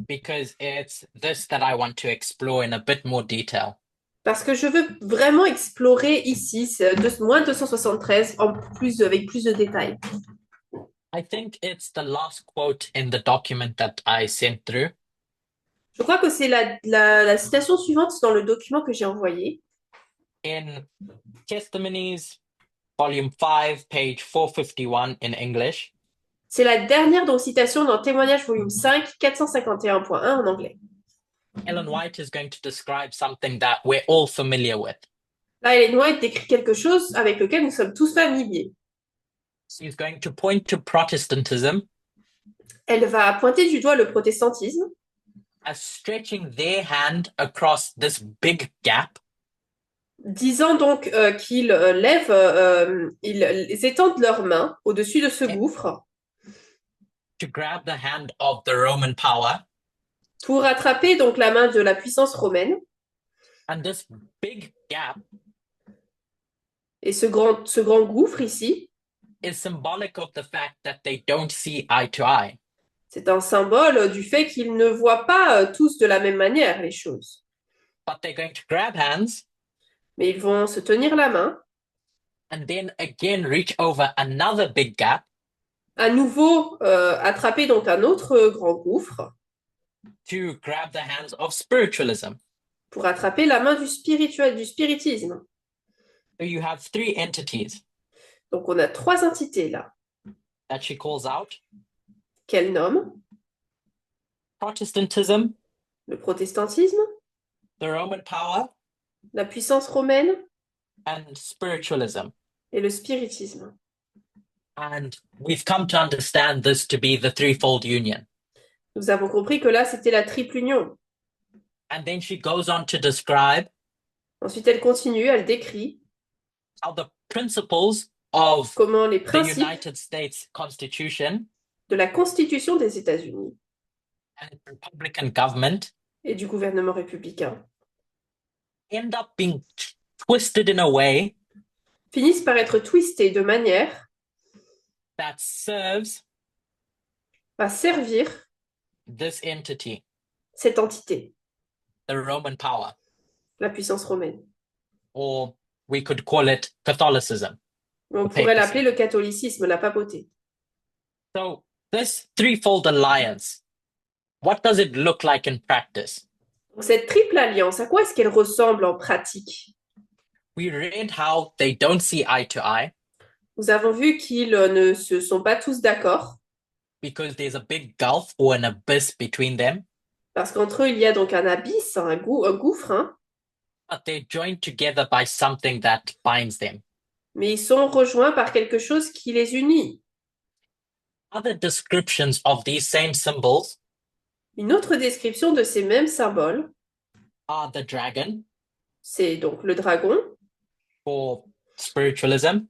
it's this that I want to explore in a bit more detail. parce que je veux vraiment explorer ici, moins 273, avec plus de détails. I think it's the last quote in the document that I sent through. Je crois que c'est la citation suivante dans le document que j'ai envoyé. In Testimonies, volume 5, page 451 in English. C'est la dernière donc, citation dans Témoignage volume 5, 451.1 en anglais. Ellen White is going to describe something that we're all familiar with. Là, Ellen White décrit quelque chose avec lequel nous sommes tous familiers. She's going to point to Protestantism Elle va pointer du doigt le protestantisme as stretching their hand across this big gap disant donc qu'ils ils étendent leurs mains au-dessus de ce gouffre to grab the hand of the Roman power. pour attraper donc la main de la puissance romaine. And this big gap Et ce grand gouffre ici, is symbolic of the fact that they don't see eye to eye. c'est un symbole du fait qu'ils ne voient pas tous de la même manière les choses. But they're going to grab hands Mais ils vont se tenir la main, and then again reach over another big gap à nouveau attraper donc un autre grand gouffre to grab the hands of spiritualism. pour attraper la main du spiritisme. So you have three entities Donc on a trois entités là, that she calls out: qu'elle nomme Protestantism, le protestantisme, the Roman power, la puissance romaine and spiritualism. et le spiritisme. And we've come to understand this to be the threefold union. Nous avons compris que là, c'était la triple union. And then she goes on to describe Ensuite, elle continue, elle décrit how the principles of comment les the principes United States Constitution de la Constitution des États-Unis and Republican government et du gouvernement républicain end up being twisted in a way finissent par être twistés de manière that serves à servir this entity, cette entité, the Roman power, la puissance romaine. or we could call it Catholicism. On Le pourrait papacy. l'appeler le catholicisme, la papauté. So this threefold alliance, what does it look like in practice? Cette triple alliance, à quoi est-ce qu'elle ressemble en pratique? We read how they don't see eye to eye Nous avons vu qu'ils ne se sont pas tous d'accord, because there's a big gulf or an abyss between them, parce qu'entre eux, il y a donc un abysse, un gouffre, hein, but they're joined together by something that binds them. mais ils sont rejoints par quelque chose qui les unit. Other descriptions of these same symbols Une autre description de ces mêmes symboles, are the dragon c'est donc le dragon for spiritualism,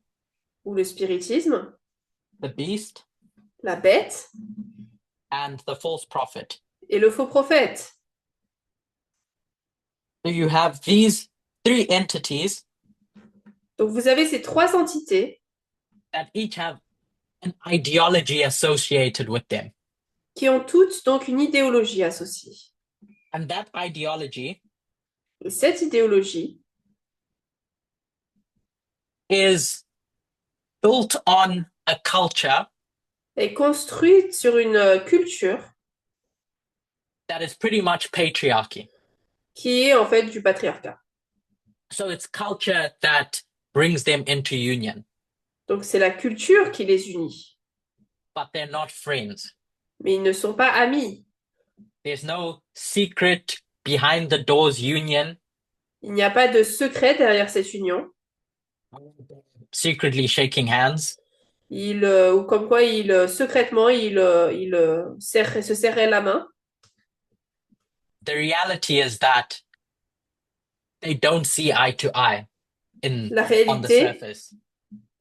ou le spiritisme, the beast, la bête and the false prophet. et le faux prophète. So you have these three entities Donc vous avez ces trois entités that each have an ideology associated with them. qui ont toutes donc une idéologie associée. And that ideology Et cette idéologie is built on a culture est construite sur une culture that is pretty much patriarchy. qui est en fait du patriarcat. So it's culture that brings them into union, Donc c'est la culture qui les unit, but they're not friends. mais ils ne sont pas amis. There's no secret behind the doors union, Il n'y a pas de secret derrière cette union. secretly shaking hands. Ou comme quoi secrètement se serraient la main. The reality is that they don't see eye to eye La on the réalité, surface.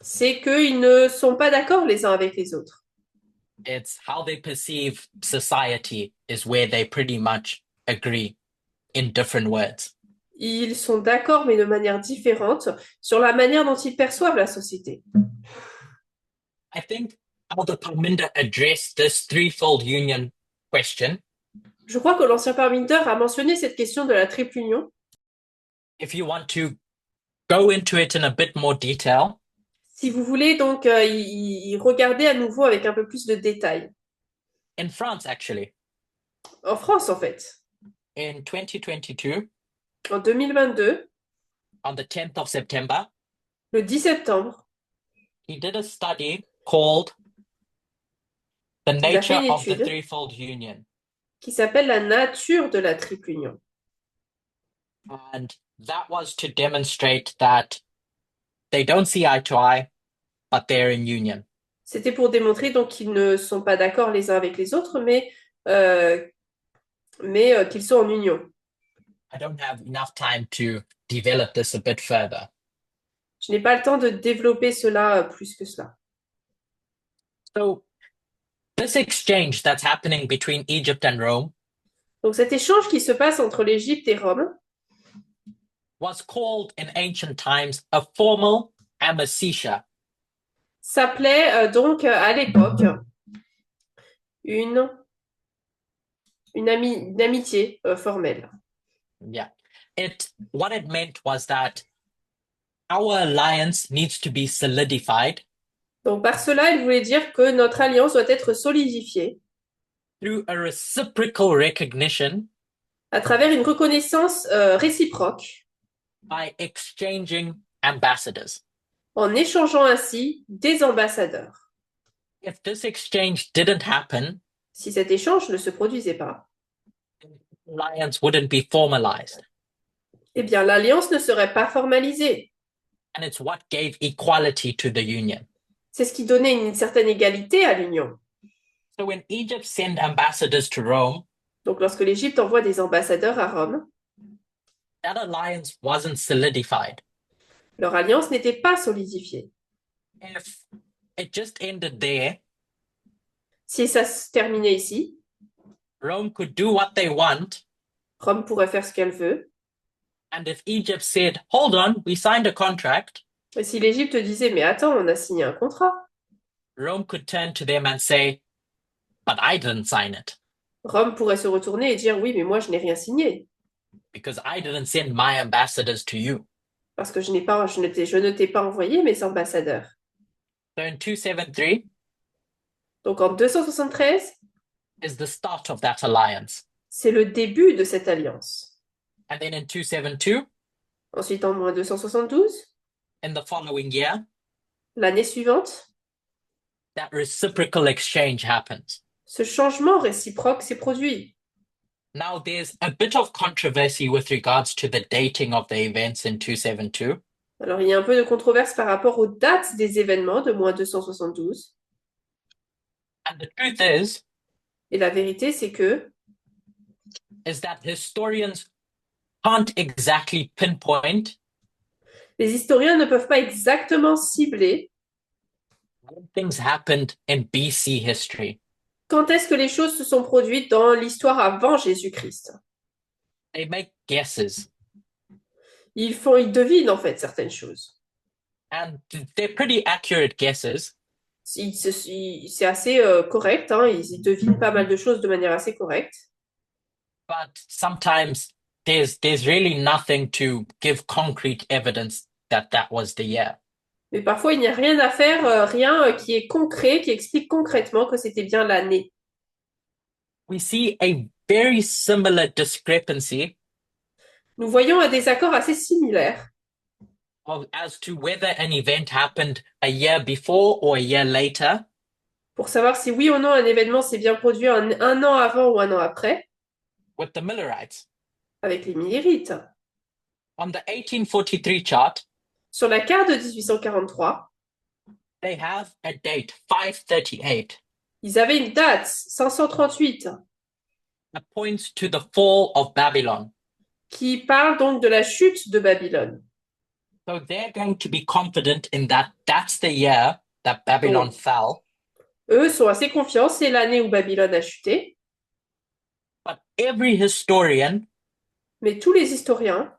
c'est qu'ils ne sont pas d'accord les uns avec les autres. It's how they perceive society is where they pretty much agree in different words. Ils sont d'accord, mais de manière différente, sur la manière dont ils perçoivent la société. I think Elder Parminder addressed this threefold union question. Je crois que l'ancien Parminder a mentionné cette question de la triple union. If you want to go into it in a bit more detail, Si vous voulez donc y regarder à nouveau avec un peu plus de détails. in France, actually, En France, en fait, in 2022, en 2022, on the 10th of September, le 10 septembre, he did a study called The a fait Nature une of the étude. Threefold Union. qui s'appelle la nature de la triple union. And that was to demonstrate that they don't see eye to eye, but they're in union. C'était pour démontrer donc qu'ils ne sont pas d'accord les uns avec les autres, mais qu'ils sont en union. I don't have enough time to develop this a bit further. Je n'ai pas le temps de développer cela plus que cela. So, this exchange that's happening between Egypt and Rome Donc cet échange qui se passe entre l'Égypte et Rome was called in ancient times a formal amictia. s'appelait donc à l'époque une amitié formelle. Yeah. What it meant was that our alliance needs to be solidified Donc par cela, il voulait dire que notre alliance doit être solidifiée through a reciprocal recognition à travers une reconnaissance réciproque by exchanging ambassadors. en échangeant ainsi des ambassadeurs. If this exchange didn't happen, Si cet échange ne se produisait pas, alliance wouldn't be formalized. eh bien l'alliance ne serait pas formalisée. And it's what gave equality to the union. C'est ce qui donnait une certaine égalité à l'union. So when Egypt sent ambassadors to Rome, Donc lorsque l'Égypte envoie des ambassadeurs à Rome, that alliance wasn't solidified. leur alliance n'était pas solidifiée. If it just ended there, Si ça se terminait ici, Rome could do what they want. Rome pourrait faire ce qu'elle veut. And if Egypt said, hold on, we signed a contract, Et si l'Égypte disait, mais attends, on a signé un contrat, Rome could turn to them and say, but I didn't sign it Rome pourrait se retourner et dire, oui, mais moi, je n'ai rien signé, because I didn't send my ambassadors to you. parce que je ne t'ai pas envoyé mes ambassadeurs. So in 273 Donc en 273, is the start of that alliance. c'est le début de cette alliance. And then in 272, Ensuite, en moins 272, in the following year, l'année suivante, that reciprocal exchange happens. ce changement réciproque s'est produit. Now there's a bit of controversy with regards to the dating of the events in 272. Alors, il y a un peu de controverse par rapport aux dates des événements de moins 272. And the truth is Et la vérité, c'est que that historians can't exactly pinpoint les historiens ne peuvent pas exactement cibler when things happened in BC history. quand est-ce que les choses se sont produites dans l'histoire avant Jésus-Christ. They make guesses. Ils devinent en fait certaines choses. And they're pretty accurate guesses. C'est assez correct, hein, ils devinent pas mal de choses de manière assez correcte. But sometimes there's really nothing to give concrete evidence that that was the year. Mais parfois, il n'y a rien à faire, rien qui est concret, qui explique concrètement que c'était bien l'année. We see a very similar discrepancy Nous voyons un désaccord assez similaire as to whether an event happened a year before or a year later. pour savoir si oui ou non un événement s'est bien produit un an avant ou un an après, With the Millerites. avec les Millérites. On the 1843 chart, Sur la carte de 1843, they have a date, 538, ils avaient une date, 538, that points to the fall of Babylon. qui parle donc de la chute de Babylone. So they're going to be confident in that that's the year that Babylon fell. Eux sont assez confiants, c'est l'année où Babylone a chuté. But every historian Mais tous les historiens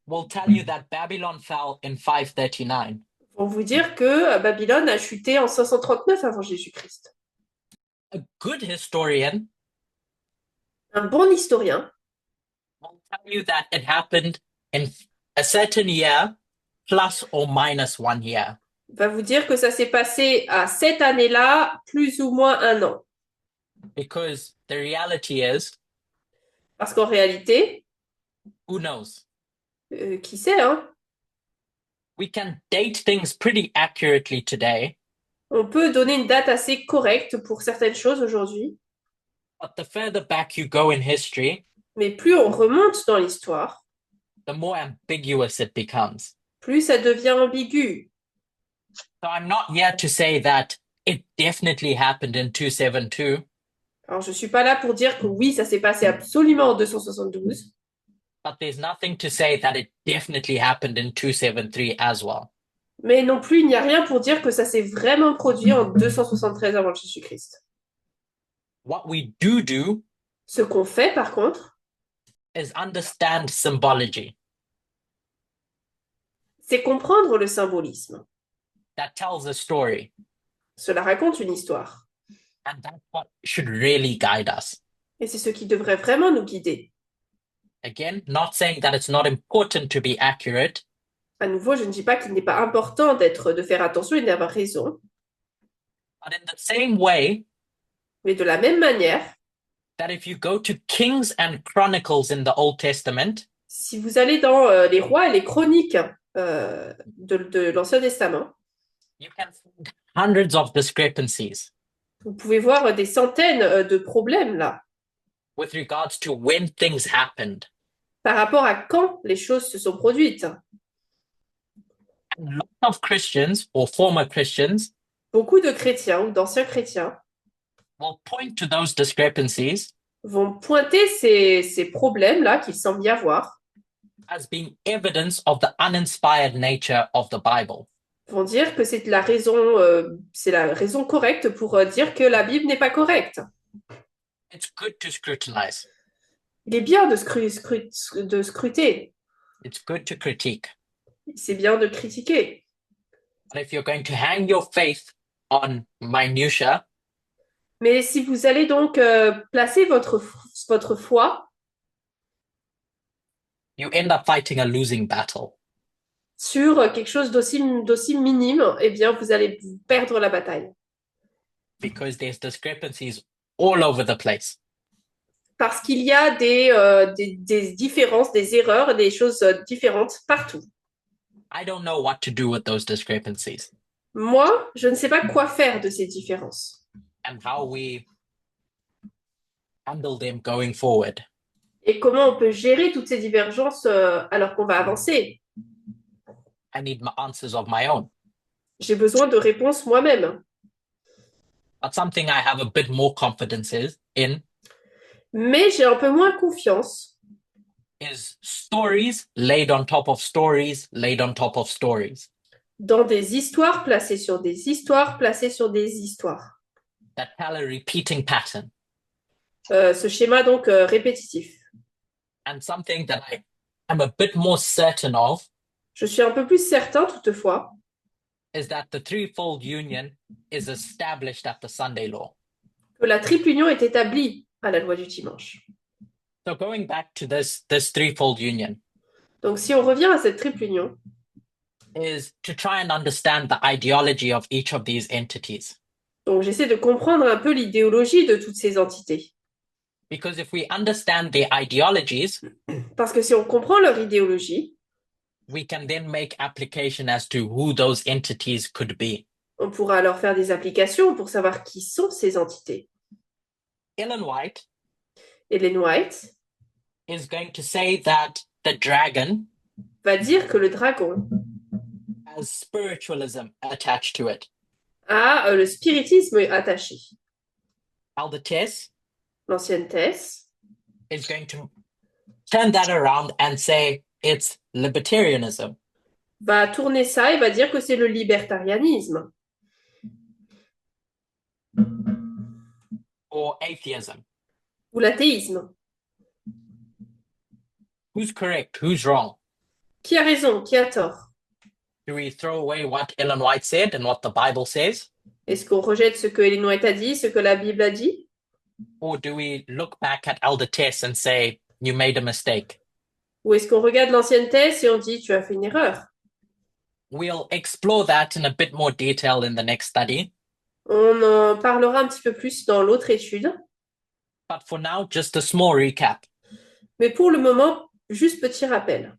will tell you that Babylon fell in 539. vont vous dire que Babylone a chuté en 539 avant Jésus-Christ. A good historian Un bon historien will tell you that it happened in a certain year plus or minus 1 year. va vous dire que ça s'est passé à cette année-là, plus ou moins un an. Because the reality is, Parce qu'en réalité, who knows? qui sait, hein, We can date things pretty accurately today, on peut donner une date assez correcte pour certaines choses aujourd'hui, but the further back you go in history, mais plus on remonte dans l'histoire, the more ambiguous it becomes. plus ça devient ambigu. So I'm not here to say that it definitely happened in 272, Alors, je ne suis pas là pour dire que oui, ça s'est passé absolument en 272, but there's nothing to say that it definitely happened in 273 as well. mais non plus, il n'y a rien pour dire que ça s'est vraiment produit en 273 avant Jésus-Christ. What we do Ce qu'on fait, par contre, is understand symbology c'est comprendre le symbolisme. that tells a story, Cela raconte une histoire. and that's what should really guide us. Et c'est ce qui devrait vraiment nous guider. Again, not saying that it's not important to be accurate, À nouveau, je ne dis pas qu'il n'est pas important de faire attention et d'avoir raison, but in the same way mais de la même manière, that if you go to Kings and Chronicles in the Old Testament, si vous allez dans les rois et les chroniques de l'Ancien Testament, you can find hundreds of discrepancies vous pouvez voir des centaines de problèmes là, with regards to when things happened. par rapport à quand les choses se sont produites. And lots of Christians or former Christians Beaucoup de chrétiens ou d'anciens chrétiens will point to those discrepancies vont pointer ces problèmes-là qu'ils semblent y avoir, as being evidence of the uninspired nature of the Bible. vont dire que c'est la raison correcte pour dire que la Bible n'est pas correcte. It's good to scrutinize. Il est bien de scruter, It's good to critique. c'est bien de critiquer. But if you're going to hang your faith on minutia, Mais si vous allez donc placer votre foi you end up fighting a losing battle. sur quelque chose d'aussi minime, eh bien, vous allez perdre la bataille. Because there's discrepancies all over the place. Parce qu'il y a des différences, des erreurs, des choses différentes partout. I don't know what to do with those discrepancies Moi, je ne sais pas quoi faire de ces différences and how we handle them going forward. et comment on peut gérer toutes ces divergences alors qu'on va avancer. I need my answers of my own. J'ai besoin de réponses moi-même. But something I have a bit more confidence in Mais j'ai un peu moins confiance is stories laid on top of stories, laid on top of stories dans des histoires placées sur des histoires placées sur des histoires. that tell a repeating pattern. Ce schéma donc répétitif. And something that I am a bit more certain of Je suis un peu plus certain toutefois is that the threefold union is established at the Sunday law. Que la triple union est établie à la loi du dimanche. So going back to this threefold union Donc, si on revient à cette triple union, is to try and understand the ideology of each of these entities. donc j'essaie de comprendre un peu l'idéologie de toutes ces entités. Because if we understand their ideologies, Parce que si on comprend leur idéologie, we can then make application as to who those entities could be. on pourra alors faire des applications pour savoir qui sont ces entités. Ellen White Ellen White is going to say that the dragon va dire que le dragon has spiritualism attached to it. a le spiritisme attaché. Aldous L'ancienne Thèse is going to turn that around and say it's libertarianism. va tourner ça et va dire que c'est le libertarianisme Or atheism. ou l'athéisme. Who's correct? Who's wrong? Qui a raison? Qui a tort? Do we throw away what Ellen White said and what the Bible says? Est-ce qu'on rejette ce que Ellen White a dit, ce que la Bible a dit? Or do we look back at Elder Tess and say, you made a mistake? Ou est-ce qu'on regarde l'ancienne Thèse et on dit tu as fait une erreur? We'll explore that in a bit more detail in the next study. On en parlera un petit peu plus dans l'autre étude. But for now, just a small recap. Mais pour le moment, juste petit rappel.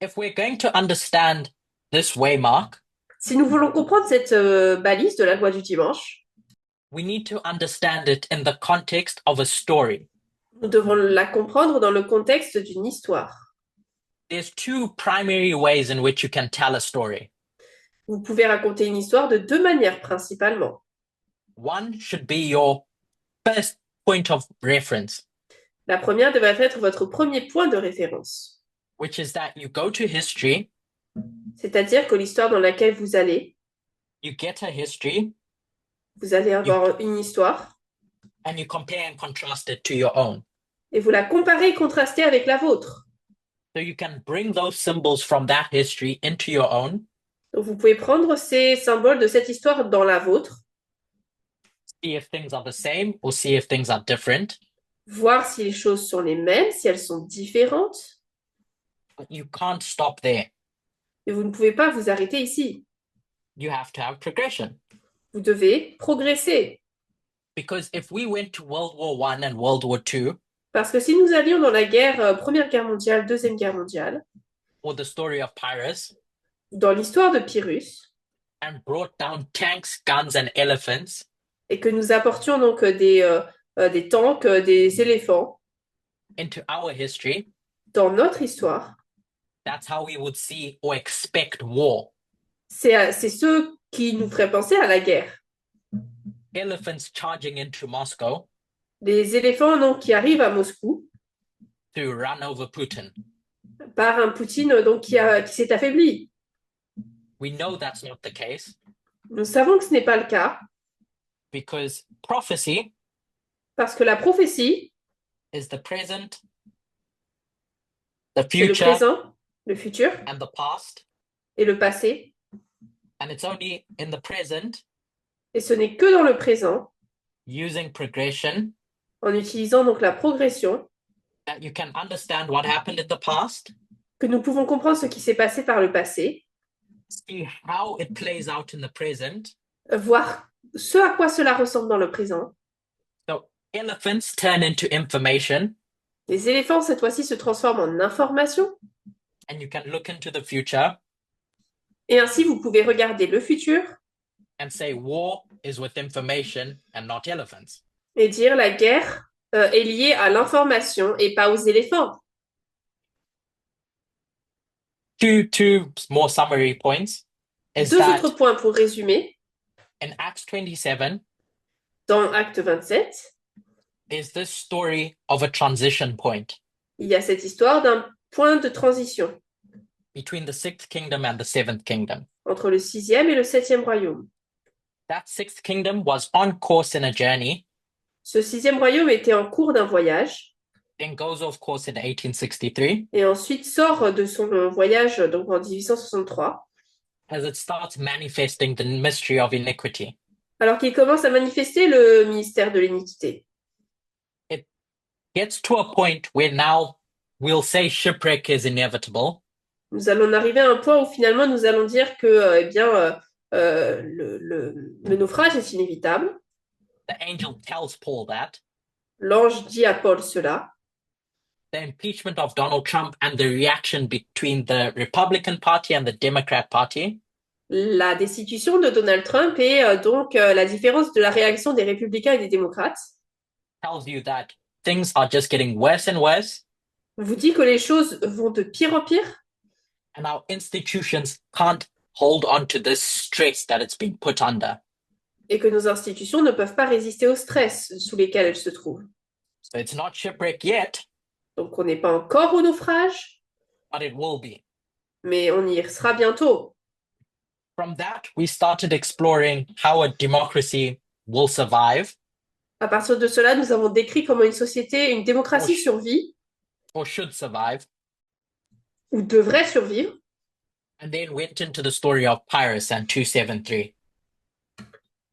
If we're going to understand this waymark, Si nous voulons comprendre cette balise de la loi du dimanche, we need to understand it in the context of a story. nous devons la comprendre dans le contexte d'une histoire. There's two primary ways in which you can tell a story. Vous pouvez raconter une histoire de deux manières principalement. One should be your first point of reference, La première devrait être votre premier point de référence. which is that you go to history, C'est-à-dire que l'histoire dans laquelle vous allez you get a history, avoir une histoire and you compare and contrast it to your own. et vous la comparez et contrastez avec la vôtre. So you can bring those symbols from that history into your own, Donc vous pouvez prendre ces symboles de cette histoire dans la vôtre, see if things are the same or see if things are different. voir si les choses sont les mêmes, si elles sont différentes, But you can't stop there. et vous ne pouvez pas vous arrêter ici. You have to have progression. Vous devez progresser. Because if we went to World War I and World War II, Parce que si nous allions dans la guerre, Première Guerre mondiale, Deuxième Guerre mondiale, or the story of Pyrrhus, dans l'histoire de Pyrrhus, and brought down tanks, guns, and elephants, et que nous apportions donc des tanks, des éléphants into our history, dans notre histoire, that's how we would see or expect war. c'est ce qui nous ferait penser à la guerre. Elephants charging into Moscow Les éléphants donc, qui arrivent à Moscou to run over Putin. par un Poutine donc, qui s'est affaibli. We know that's not the case Nous savons que ce n'est pas le cas because prophecy parce que la prophétie, is the present, the c'est le future, présent, le futur and the past. et le passé. And it's only in the present, Et ce n'est que dans le présent, using progression, en utilisant donc la progression, that you can understand what happened in the past, que nous pouvons comprendre ce qui s'est passé par le passé, see how it plays out in the present. voir ce à quoi cela ressemble dans le présent. So elephants turn into information, Les éléphants, cette fois-ci, se transforment en information. and you can look into the future Et ainsi, vous pouvez regarder le futur and say war is with information and not elephants. et dire la guerre est liée à l'information et pas aux éléphants. Two more summary points is Deux that autres points pour résumer. in Acts 27 Dans Acte 27, is this story of a transition point il y a cette histoire d'un point de transition between the sixth kingdom and the seventh kingdom. entre le 6e et le 7e royaume. That sixth kingdom was on course in a journey, Ce 6e royaume était en cours d'un voyage then goes off course in 1863, et ensuite sort de son voyage donc en 1863 as it starts manifesting the mystery of iniquity. Alors qu'il commence à manifester le ministère de l'iniquité. Gets to a point where now we'll say shipwreck is inevitable. Nous allons arriver à un point où finalement nous allons dire que eh bien, le naufrage est inévitable. The angel tells Paul that. L'ange dit à Paul cela. The impeachment of Donald Trump and the reaction between the Republican Party and the Democrat Party. La destitution de Donald Trump et donc la différence de la réaction des républicains et des démocrates Tells you that things are just getting worse and worse. Vous dit que les choses vont de pire en pire. And our institutions can't hold on to this stress that it's been put under. Et que nos institutions ne peuvent pas résister au stress sous lesquels elles se trouvent. So it's not shipwreck yet. Donc on n'est pas encore au naufrage. But it will be. Mais on y sera bientôt. From that, we started exploring how a democracy will survive. À partir de cela, nous avons décrit comment une démocratie survit. Or should survive. Ou devrait survivre. And then went into the story of Pyrrhus and 273.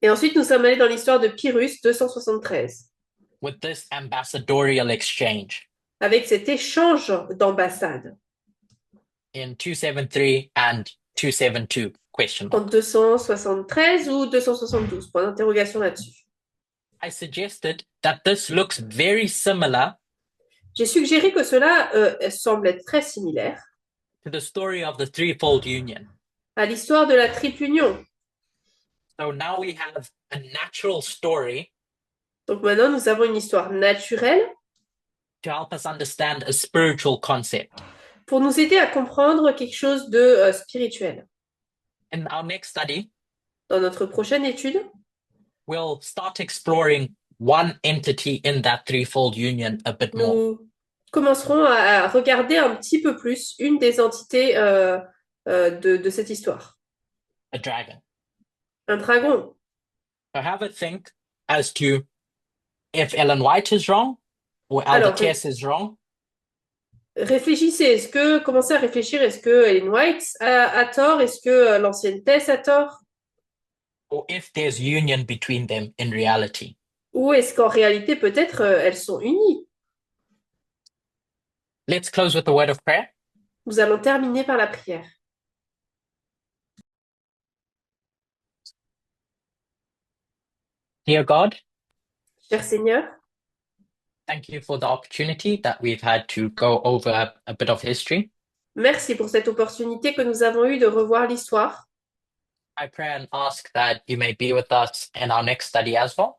Et ensuite, nous sommes allés dans l'histoire de Pyrrhus 273. With this ambassadorial exchange. Avec cet échange d'ambassades. In 273 and 272, question. En 273 ou 272, point d'interrogation là-dessus. I suggested that this looks very similar. J'ai suggéré que cela semble être très similaire. To the story of the threefold union. À l'histoire de la triple union. So now we have a natural story. Donc maintenant, nous avons une histoire naturelle. To help us understand a spiritual concept. Pour nous aider à comprendre quelque chose de spirituel. In our next study, dans notre prochaine étude, we'll start exploring one entity in that threefold union a bit more. Nous commencerons à regarder un petit peu plus une des entités de cette histoire. A dragon. Un dragon. So have a think as to if Ellen White is wrong or Elder Tess is wrong. Réfléchissez, commencez à réfléchir, est-ce que Ellen White a tort, est-ce que l'ancienne Tess a tort? Or if there's union between them in reality. Ou est-ce qu'en réalité, peut-être, elles sont unies? Let's close with a word of prayer. Nous allons terminer par la prière. Dear God, cher Seigneur, thank you for the opportunity that we've had to go over a bit of history. Merci pour cette opportunité que nous avons eue de revoir l'histoire. I pray and ask that you may be with us in our next study as well.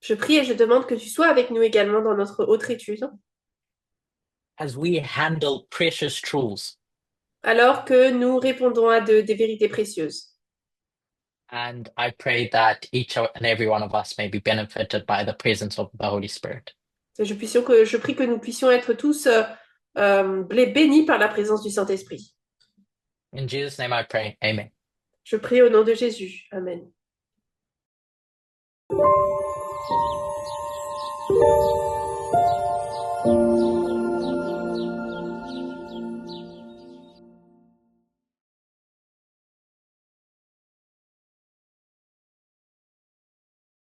Je prie et je demande que tu sois avec nous également dans notre autre étude. As we handle precious truths. Alors que nous répondons à des vérités précieuses. And I pray that each and every one of us may be benefited by the presence of the Holy Spirit. Je prie que nous puissions être tous bénis par la présence du Saint-Esprit. In Jesus' name I pray. Amen. Je prie au nom de Jésus. Amen.